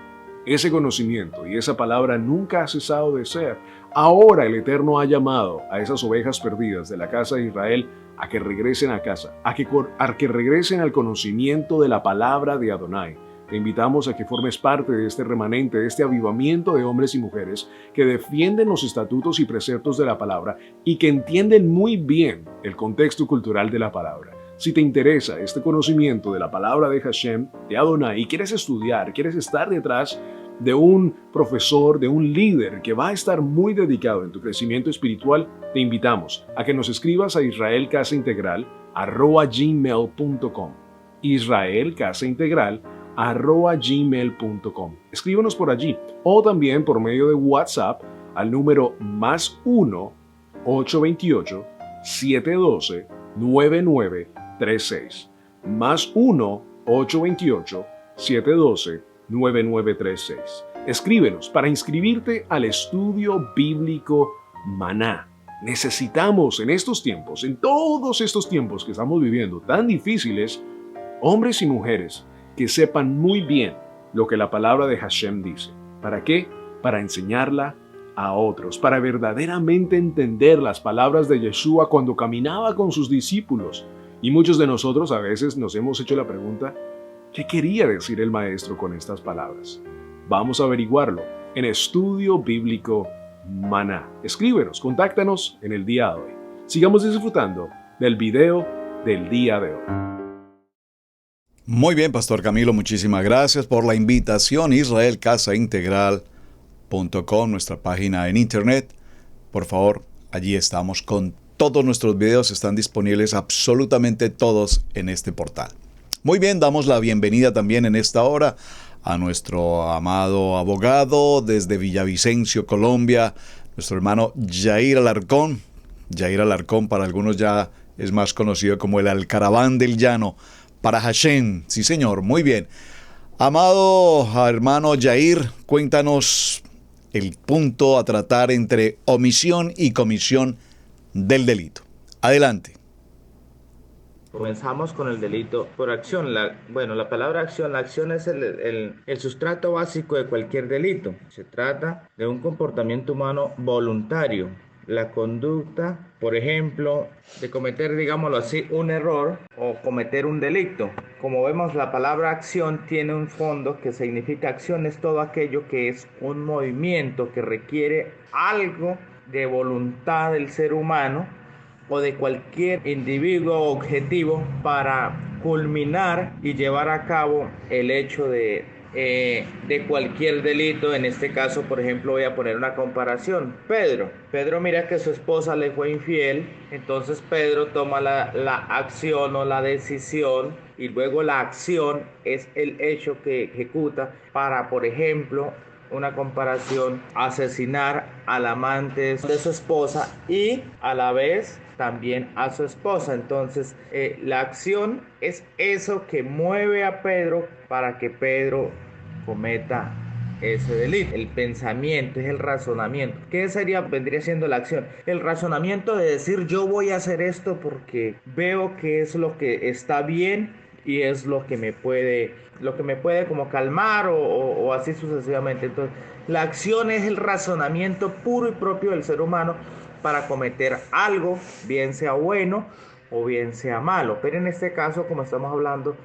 Ese conocimiento y esa palabra nunca ha cesado de ser. Ahora el Eterno ha llamado a esas ovejas perdidas de la casa de Israel a que regresen a casa, a que regresen al conocimiento de la palabra de Adonai. Te invitamos a que formes parte de este remanente, de este avivamiento de hombres y mujeres que defienden los estatutos y preceptos de la palabra y que entienden muy bien el contexto cultural de la palabra. Si te interesa este conocimiento de la palabra de Hashem, de Adonai, y quieres estudiar, quieres estar detrás de un profesor, de un líder que va a estar muy dedicado en tu crecimiento espiritual, te invitamos a que nos escribas a israelcasaintegral@gmail.com. israelcasaintegral@gmail.com. Escríbanos por allí o también por medio de WhatsApp al número +1 828 712 9936. +1 828 712 9936. Escríbenos para inscribirte al estudio bíblico Maná. Necesitamos en estos tiempos, en todos estos tiempos que estamos viviendo tan difíciles, hombres y mujeres que sepan muy bien lo que la palabra de Hashem dice. ¿Para qué? Para enseñarla a otros, para verdaderamente entender las palabras de Yeshua cuando caminaba con sus discípulos. Y muchos de nosotros a veces nos hemos hecho la pregunta: ¿qué quería decir el maestro con estas palabras? Vamos a averiguarlo en Estudio Bíblico Maná. Escríbenos, contáctanos en el día de hoy. Sigamos disfrutando del video del día de hoy. Muy bien, Pastor Camilo, muchísimas gracias por la invitación. Israel Casa Integral nuestra página en internet. Por favor, allí estamos con todos nuestros videos, están disponibles absolutamente todos en este portal. Muy bien, damos la bienvenida también en esta hora a nuestro amado abogado desde Villavicencio, Colombia, nuestro hermano Yair Alarcón. Yair Alarcón para algunos ya es más conocido como el Alcaraván del Llano, para Hashem. Sí, señor, muy bien. Amado hermano Yair, cuéntanos el punto a tratar entre omisión y comisión del delito. Adelante. Comenzamos con el delito por acción. La palabra acción, la acción es el sustrato básico de cualquier delito. Se trata de un comportamiento humano voluntario. La conducta, por ejemplo, de cometer, digámoslo así, un error o cometer un delito. Como vemos, la palabra acción tiene un fondo que significa acción es todo aquello que es un movimiento que requiere algo de voluntad del ser humano o de cualquier individuo objetivo para culminar y llevar a cabo el hecho de cualquier delito. En este caso, por ejemplo, voy a poner una comparación. Pedro mira que su esposa le fue infiel, entonces Pedro toma la acción o la decisión, y luego la acción es el hecho que ejecuta para, por ejemplo, una comparación, asesinar al amante de su esposa y a la vez también a su esposa. Entonces la acción es eso que mueve a Pedro para que Pedro cometa ese delito. El pensamiento es el razonamiento. ¿Qué vendría siendo la acción? El razonamiento de decir yo voy a hacer esto porque veo que es lo que está bien y es lo que me puede como calmar o así sucesivamente. Entonces, la acción es el razonamiento puro y propio del ser humano para cometer algo, bien sea bueno o bien sea malo. Pero en este caso, como estamos hablando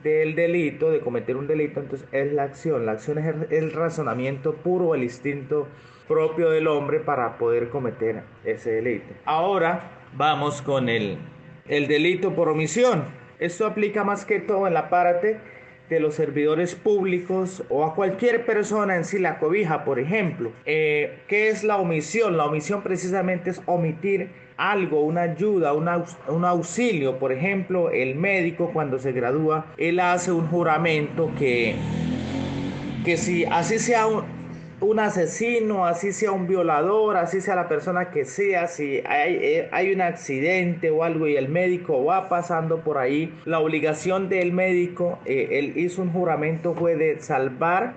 del delito, de cometer un delito, entonces es la acción. La acción es el razonamiento puro, el instinto propio del hombre para poder cometer ese delito. Ahora vamos con el delito por omisión. Esto aplica más que todo en la parte de los servidores públicos o a cualquier persona en sí, la cobija, por ejemplo. ¿Qué es la omisión? La omisión precisamente es omitir algo, una ayuda, un auxilio. Por ejemplo, el médico cuando se gradúa, él hace un juramento que si así sea un asesino, así sea un violador, así sea la persona que sea, si hay un accidente o algo y el médico va pasando por ahí, la obligación del médico, él hizo un juramento, fue de tratar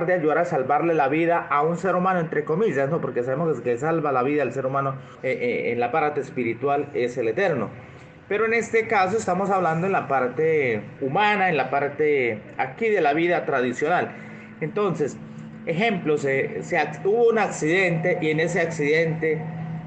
de ayudar a salvarle la vida a un ser humano, entre comillas, ¿no? Porque sabemos que salva la vida del ser humano en la parte espiritual es el Eterno. Pero en este caso estamos hablando en la parte humana, en la parte aquí de la vida tradicional. Entonces, ejemplo, hubo un accidente y en ese accidente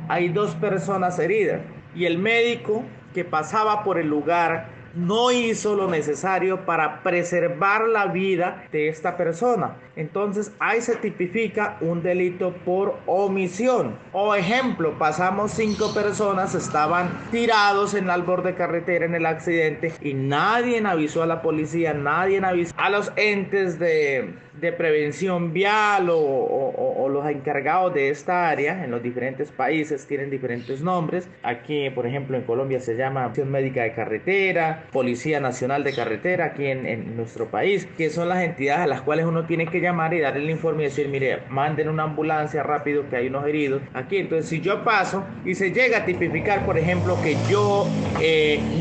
hay 2 personas heridas y el médico que pasaba por el lugar no hizo lo necesario para preservar la vida de esta persona. Entonces ahí se tipifica un delito por omisión. O ejemplo, pasamos 5 personas, estaban tirados en el borde de carretera en el accidente y nadie avisó a la policía, nadie avisó a los entes de prevención vial o los encargados de esta área. En los diferentes países tienen diferentes nombres. Aquí, por ejemplo, en Colombia se llama Acción Médica de Carretera, Policía Nacional de Carretera, aquí en nuestro país, que son las entidades a las cuales uno tiene que llamar y darle el informe y decir, mire, manden una ambulancia rápido que hay unos heridos aquí. Entonces, si yo paso y se llega a tipificar, por ejemplo, que yo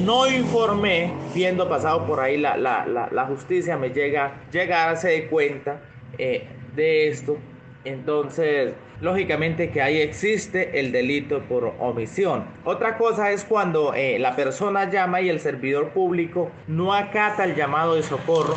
no informé, viendo pasado por ahí la justicia me llega a darse de cuenta de esto, entonces lógicamente que ahí existe el delito por omisión. Otra cosa es cuando la persona llama y el servidor público no acata el llamado de socorro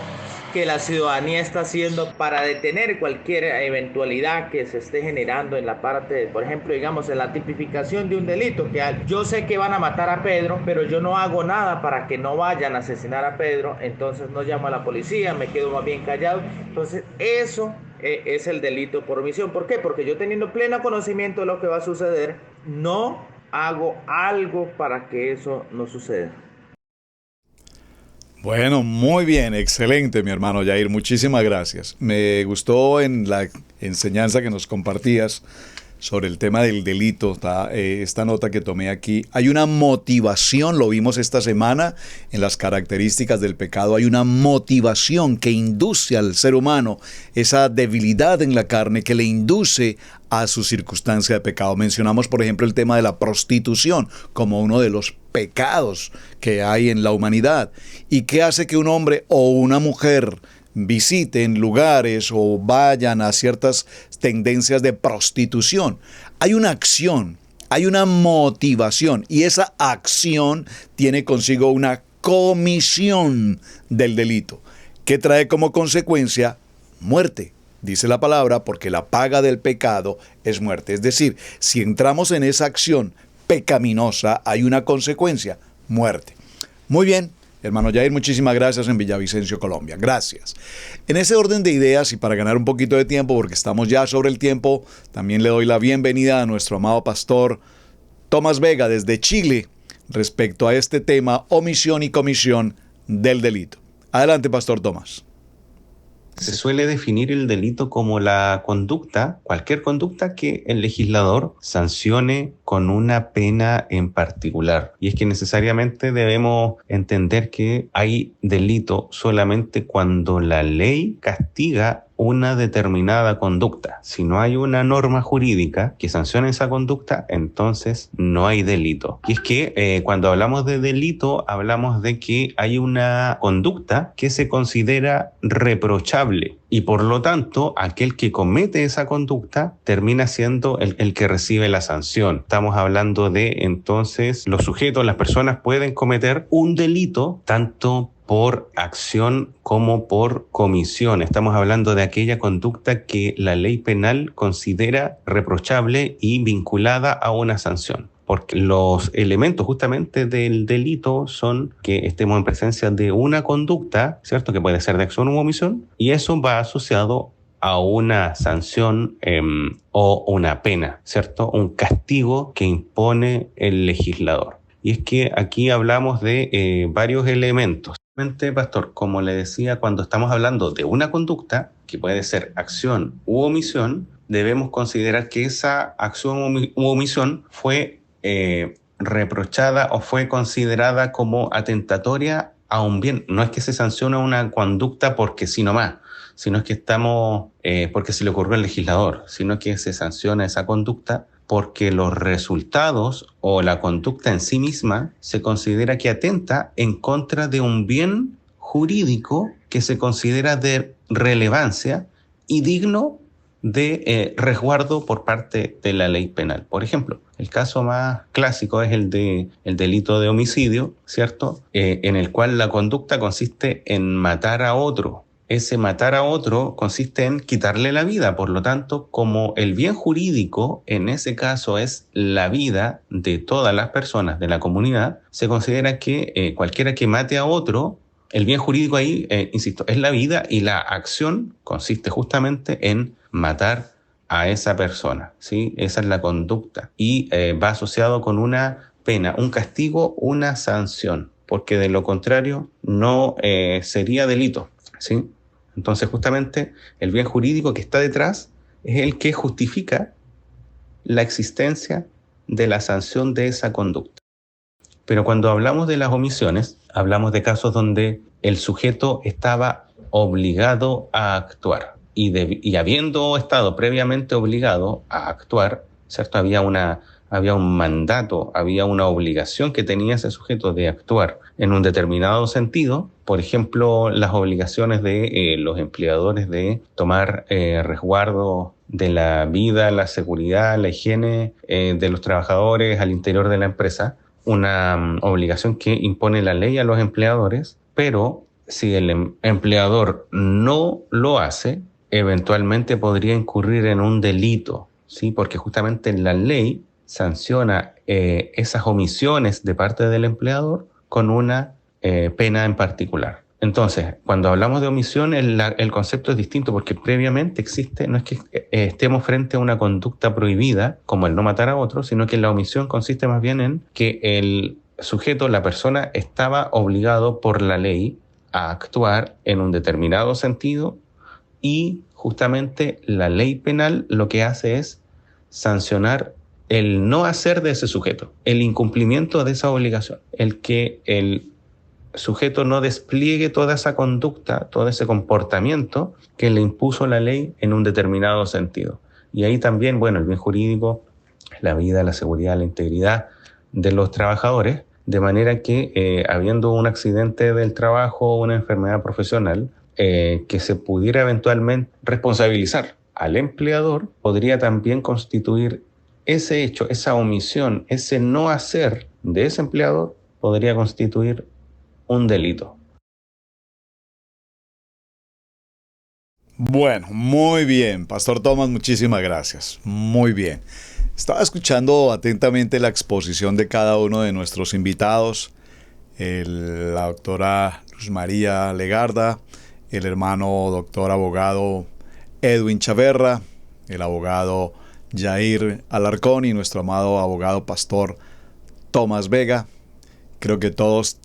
que la ciudadanía está haciendo para detener cualquier eventualidad que se esté generando en la parte, por ejemplo, digamos, en la tipificación de un delito, que yo sé que van a matar a Pedro, pero yo no hago nada para que no vayan a asesinar a Pedro, entonces no llamo a la policía, me quedo más bien callado. Entonces eso es el delito por omisión. ¿Por qué? Porque yo, teniendo pleno conocimiento de lo que va a suceder, no hago algo para que eso no suceda. Bueno, muy bien, excelente, mi hermano Yair, muchísimas gracias. Me gustó en la enseñanza que nos compartías sobre el tema del delito, esta nota que tomé aquí. Hay una motivación, lo vimos esta semana en las características del pecado, hay una motivación que induce al ser humano, esa debilidad en la carne que le induce a su circunstancia de pecado. Mencionamos, por ejemplo, el tema de la prostitución como uno de los pecados que hay en la humanidad. ¿Y qué hace que un hombre o una mujer visiten lugares o vayan a ciertas tendencias de prostitución? Hay una acción, hay una motivación, y esa acción tiene consigo una comisión del delito, que trae como consecuencia muerte. Dice la palabra, porque la paga del pecado es muerte. Es decir, si entramos en esa acción pecaminosa, hay una consecuencia, muerte. Muy bien. Hermano Yair, muchísimas gracias en Villavicencio, Colombia. Gracias. En ese orden de ideas y para ganar un poquito de tiempo, porque estamos ya sobre el tiempo, también le doy la bienvenida a nuestro amado pastor Tomás Vega desde Chile respecto a este tema, omisión y comisión del delito. Adelante, pastor Tomás. Se suele definir el delito como la conducta, cualquier conducta que el legislador sancione con una pena en particular. Y es que necesariamente debemos entender que hay delito solamente cuando la ley castiga una determinada conducta. Si no hay una norma jurídica que sancione esa conducta, entonces no hay delito. Y es que cuando hablamos de delito, hablamos de que hay una conducta que se considera reprochable. Y por lo tanto, aquel que comete esa conducta termina siendo el que recibe la sanción. Estamos hablando de, entonces, los sujetos, las personas pueden cometer un delito tanto por acción como por comisión. Estamos hablando de aquella conducta que la ley penal considera reprochable y vinculada a una sanción. Porque los elementos justamente del delito son que estemos en presencia de una conducta, ¿cierto?, que puede ser de acción u omisión, y eso va asociado a una sanción o una pena, ¿cierto?, un castigo que impone el legislador. Y es que aquí hablamos de varios elementos. Pastor, como le decía, cuando estamos hablando de una conducta, que puede ser acción u omisión, debemos considerar que esa acción u omisión fue reprochada o fue considerada como atentatoria a un bien. No es que se sanciona una conducta porque sí nomás, sino es que porque se le ocurrió al legislador, sino que se sanciona esa conducta porque los resultados o la conducta en sí misma se considera que atenta en contra de un bien jurídico que se considera de relevancia y digno de resguardo por parte de la ley penal. Por ejemplo, el caso más clásico es el delito de homicidio, ¿cierto? En el cual la conducta consiste en matar a otro. Ese matar a otro consiste en quitarle la vida. Por lo tanto, como el bien jurídico en ese caso es la vida de todas las personas de la comunidad, se considera que cualquiera que mate a otro, el bien jurídico ahí, insisto, es la vida, y la acción consiste justamente en matar a esa persona, ¿sí? Esa es la conducta. Y va asociado con una pena, un castigo, una sanción, porque de lo contrario no sería delito, ¿sí? Entonces, justamente, el bien jurídico que está detrás es el que justifica la existencia de la sanción de esa conducta. Pero cuando hablamos de las omisiones, hablamos de casos donde el sujeto estaba obligado a actuar. Y habiendo estado previamente obligado a actuar, ¿cierto? Había un mandato, había una obligación que tenía ese sujeto de actuar en un determinado sentido. Por ejemplo, las obligaciones de los empleadores de tomar resguardo de la vida, la seguridad, la higiene de los trabajadores al interior de la empresa. Una obligación que impone la ley a los empleadores, pero si el empleador no lo hace, eventualmente podría incurrir en un delito, ¿sí? Porque justamente la ley sanciona esas omisiones de parte del empleador con una pena en particular. Entonces, cuando hablamos de omisión, el concepto es distinto, porque previamente existe, no es que estemos frente a una conducta prohibida, como el no matar a otro, sino que la omisión consiste más bien en que el sujeto, la persona, estaba obligado por la ley a actuar en un determinado sentido, y justamente la ley penal lo que hace es sancionar el no hacer de ese sujeto, el incumplimiento de esa obligación, el que el sujeto no despliegue toda esa conducta, todo ese comportamiento que le impuso la ley en un determinado sentido. Y ahí también, bueno, el bien jurídico, la vida, la seguridad, la integridad de los trabajadores, de manera que habiendo un accidente del trabajo o una enfermedad profesional, que se pudiera eventualmente responsabilizar al empleador, podría también constituir ese hecho, esa omisión, ese no hacer de ese empleador, podría constituir un delito. Bueno, muy bien, Pastor Tomás, muchísimas gracias. Muy bien. Estaba escuchando atentamente la exposición de cada uno de nuestros invitados, la doctora Luz María Legarda, el hermano doctor abogado Edwin Chaverra, el abogado Yair Alarcón y nuestro amado abogado pastor Tomás Vega. Creo que todos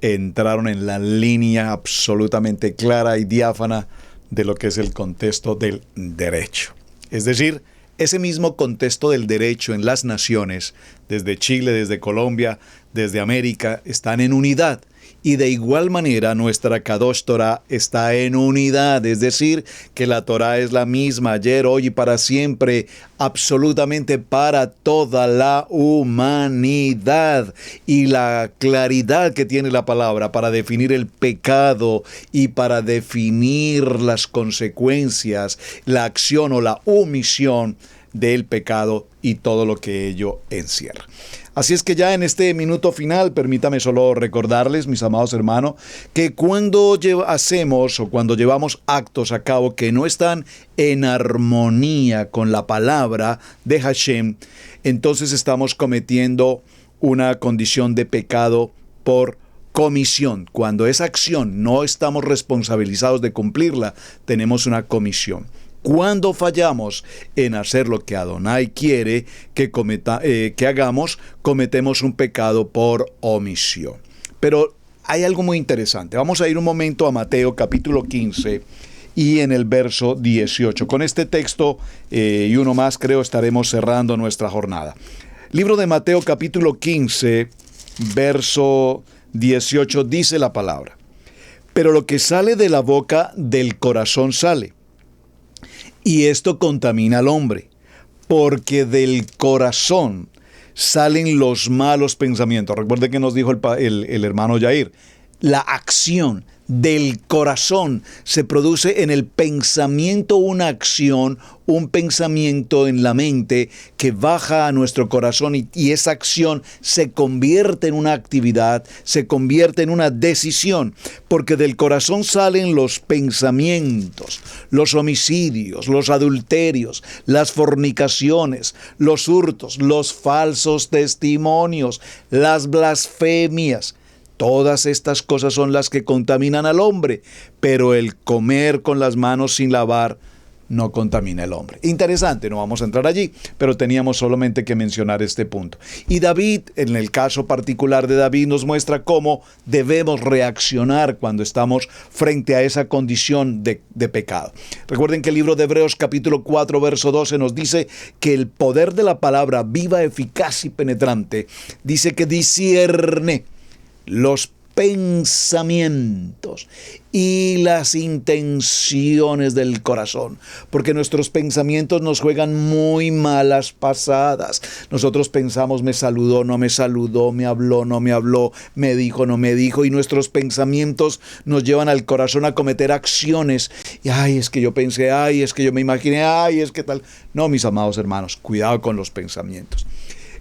entraron en la línea absolutamente clara y diáfana de lo que es el contexto del derecho. Es decir, ese mismo contexto del derecho en las naciones, desde Chile, desde Colombia, desde América, están en unidad. Y de igual manera nuestra Kadosh Torah está en unidad, es decir, que la Torah es la misma ayer, hoy y para siempre, absolutamente para toda la humanidad. Y la claridad que tiene la palabra para definir el pecado y para definir las consecuencias, la acción o la omisión del pecado y todo lo que ello encierra. Así es que ya en este minuto final, permítame solo recordarles, mis amados hermanos, que cuando hacemos o cuando llevamos actos a cabo que no están en armonía con la palabra de Hashem, entonces estamos cometiendo una condición de pecado por comisión. Cuando esa acción no estamos responsabilizados de cumplirla, tenemos una comisión. Cuando fallamos en hacer lo que Adonai quiere que hagamos, cometemos un pecado por omisión. Pero hay algo muy interesante. Vamos a ir un momento a Mateo capítulo 15 y en el verso 18. Con este texto y uno más creo estaremos cerrando nuestra jornada. Libro de Mateo capítulo 15, verso 18 dice la palabra: pero lo que sale de la boca del corazón sale. Y esto contamina al hombre, porque del corazón salen los malos pensamientos. Recuerde que nos dijo el hermano Yair, la acción del corazón se produce en el pensamiento, una acción, un pensamiento en la mente que baja a nuestro corazón y esa acción se convierte en una actividad, se convierte en una decisión, porque del corazón salen los pensamientos, los homicidios, los adulterios, las fornicaciones, los hurtos, los falsos testimonios, las blasfemias. Todas estas cosas son las que contaminan al hombre, pero el comer con las manos sin lavar no contamina al hombre. Interesante, no vamos a entrar allí, pero teníamos solamente que mencionar este punto. Y David, en el caso particular de David, nos muestra cómo debemos reaccionar cuando estamos frente a esa condición de pecado. Recuerden que el libro de Hebreos capítulo 4, verso 12 nos dice que el poder de la palabra viva, eficaz y penetrante, dice que discierne los pensamientos y las intenciones del corazón, porque nuestros pensamientos nos juegan muy malas pasadas. Nosotros pensamos, me saludó, no me saludó, me habló, no me habló, me dijo, no me dijo, y nuestros pensamientos nos llevan al corazón a cometer acciones. Y ay, es que yo pensé, ay, es que yo me imaginé, ay, es que tal. No, mis amados hermanos, cuidado con los pensamientos.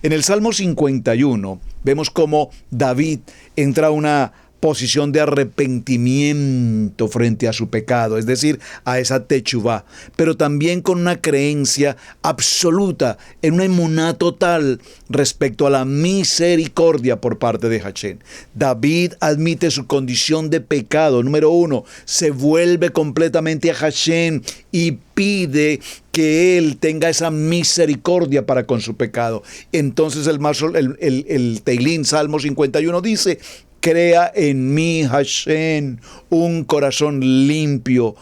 En el Salmo 51 vemos cómo David entra a una posición de arrepentimiento frente a su pecado, es decir, a esa techuvá, pero también con una creencia absoluta, en una emuná total respecto a la misericordia por parte de Hashem. David admite su condición de pecado. Número 1, se vuelve completamente a Hashem y pide que Él tenga esa misericordia para con su pecado. Entonces el Teilín, Salmo 51, dice crea en mí, Hashem, un corazón limpio,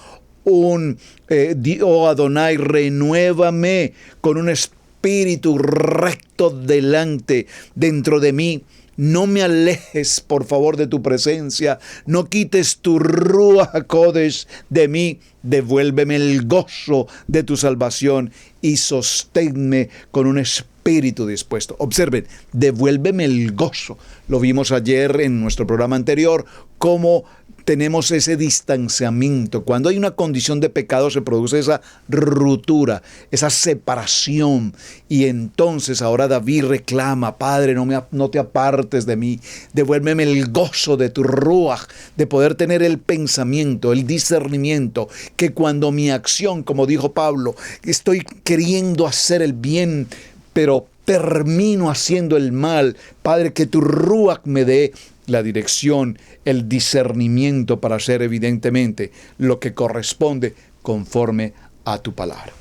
oh Adonai, renuévame con un espíritu recto dentro de mí. No me alejes, por favor, de tu presencia. No quites tu Ruach HaKodesh de mí. Devuélveme el gozo de tu salvación y sosténme con un espíritu dispuesto. Observen, devuélveme el gozo. Lo vimos ayer en nuestro programa anterior, cómo tenemos ese distanciamiento. Cuando hay una condición de pecado se produce esa ruptura, esa separación. Y entonces ahora David reclama: Padre, no te apartes de mí. Devuélveme el gozo de tu Ruach, de poder tener el pensamiento, el discernimiento, que cuando mi acción, como dijo Pablo, estoy queriendo hacer el bien, pero termino haciendo el mal. Padre, que tu Ruach me dé la dirección, el discernimiento para hacer evidentemente lo que corresponde conforme a tu palabra.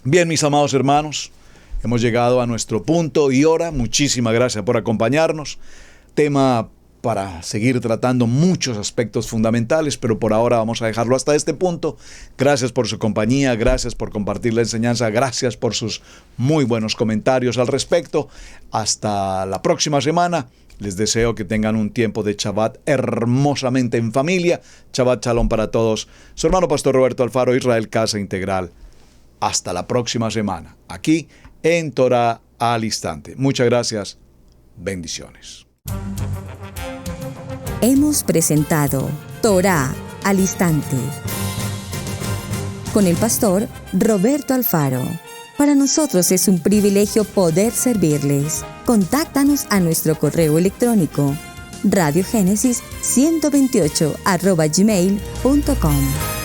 Bien, mis amados hermanos, hemos llegado a nuestro punto y hora. Muchísimas gracias por acompañarnos. Tema para seguir tratando muchos aspectos fundamentales, pero por ahora vamos a dejarlo hasta este punto. Gracias por su compañía, gracias por compartir la enseñanza, gracias por sus muy buenos comentarios al respecto. Hasta la próxima semana. Les deseo que tengan un tiempo de Shabbat hermosamente en familia. Shabbat Shalom para todos. Su hermano Pastor Roberto Alfaro, Israel Casa Integral. Hasta la próxima semana, aquí en Torah al Instante. Muchas gracias. Bendiciones. Hemos presentado Torah al Instante con el pastor Roberto Alfaro. Para nosotros es un privilegio poder servirles. Contáctanos a nuestro correo electrónico radiogenesis128@gmail.com.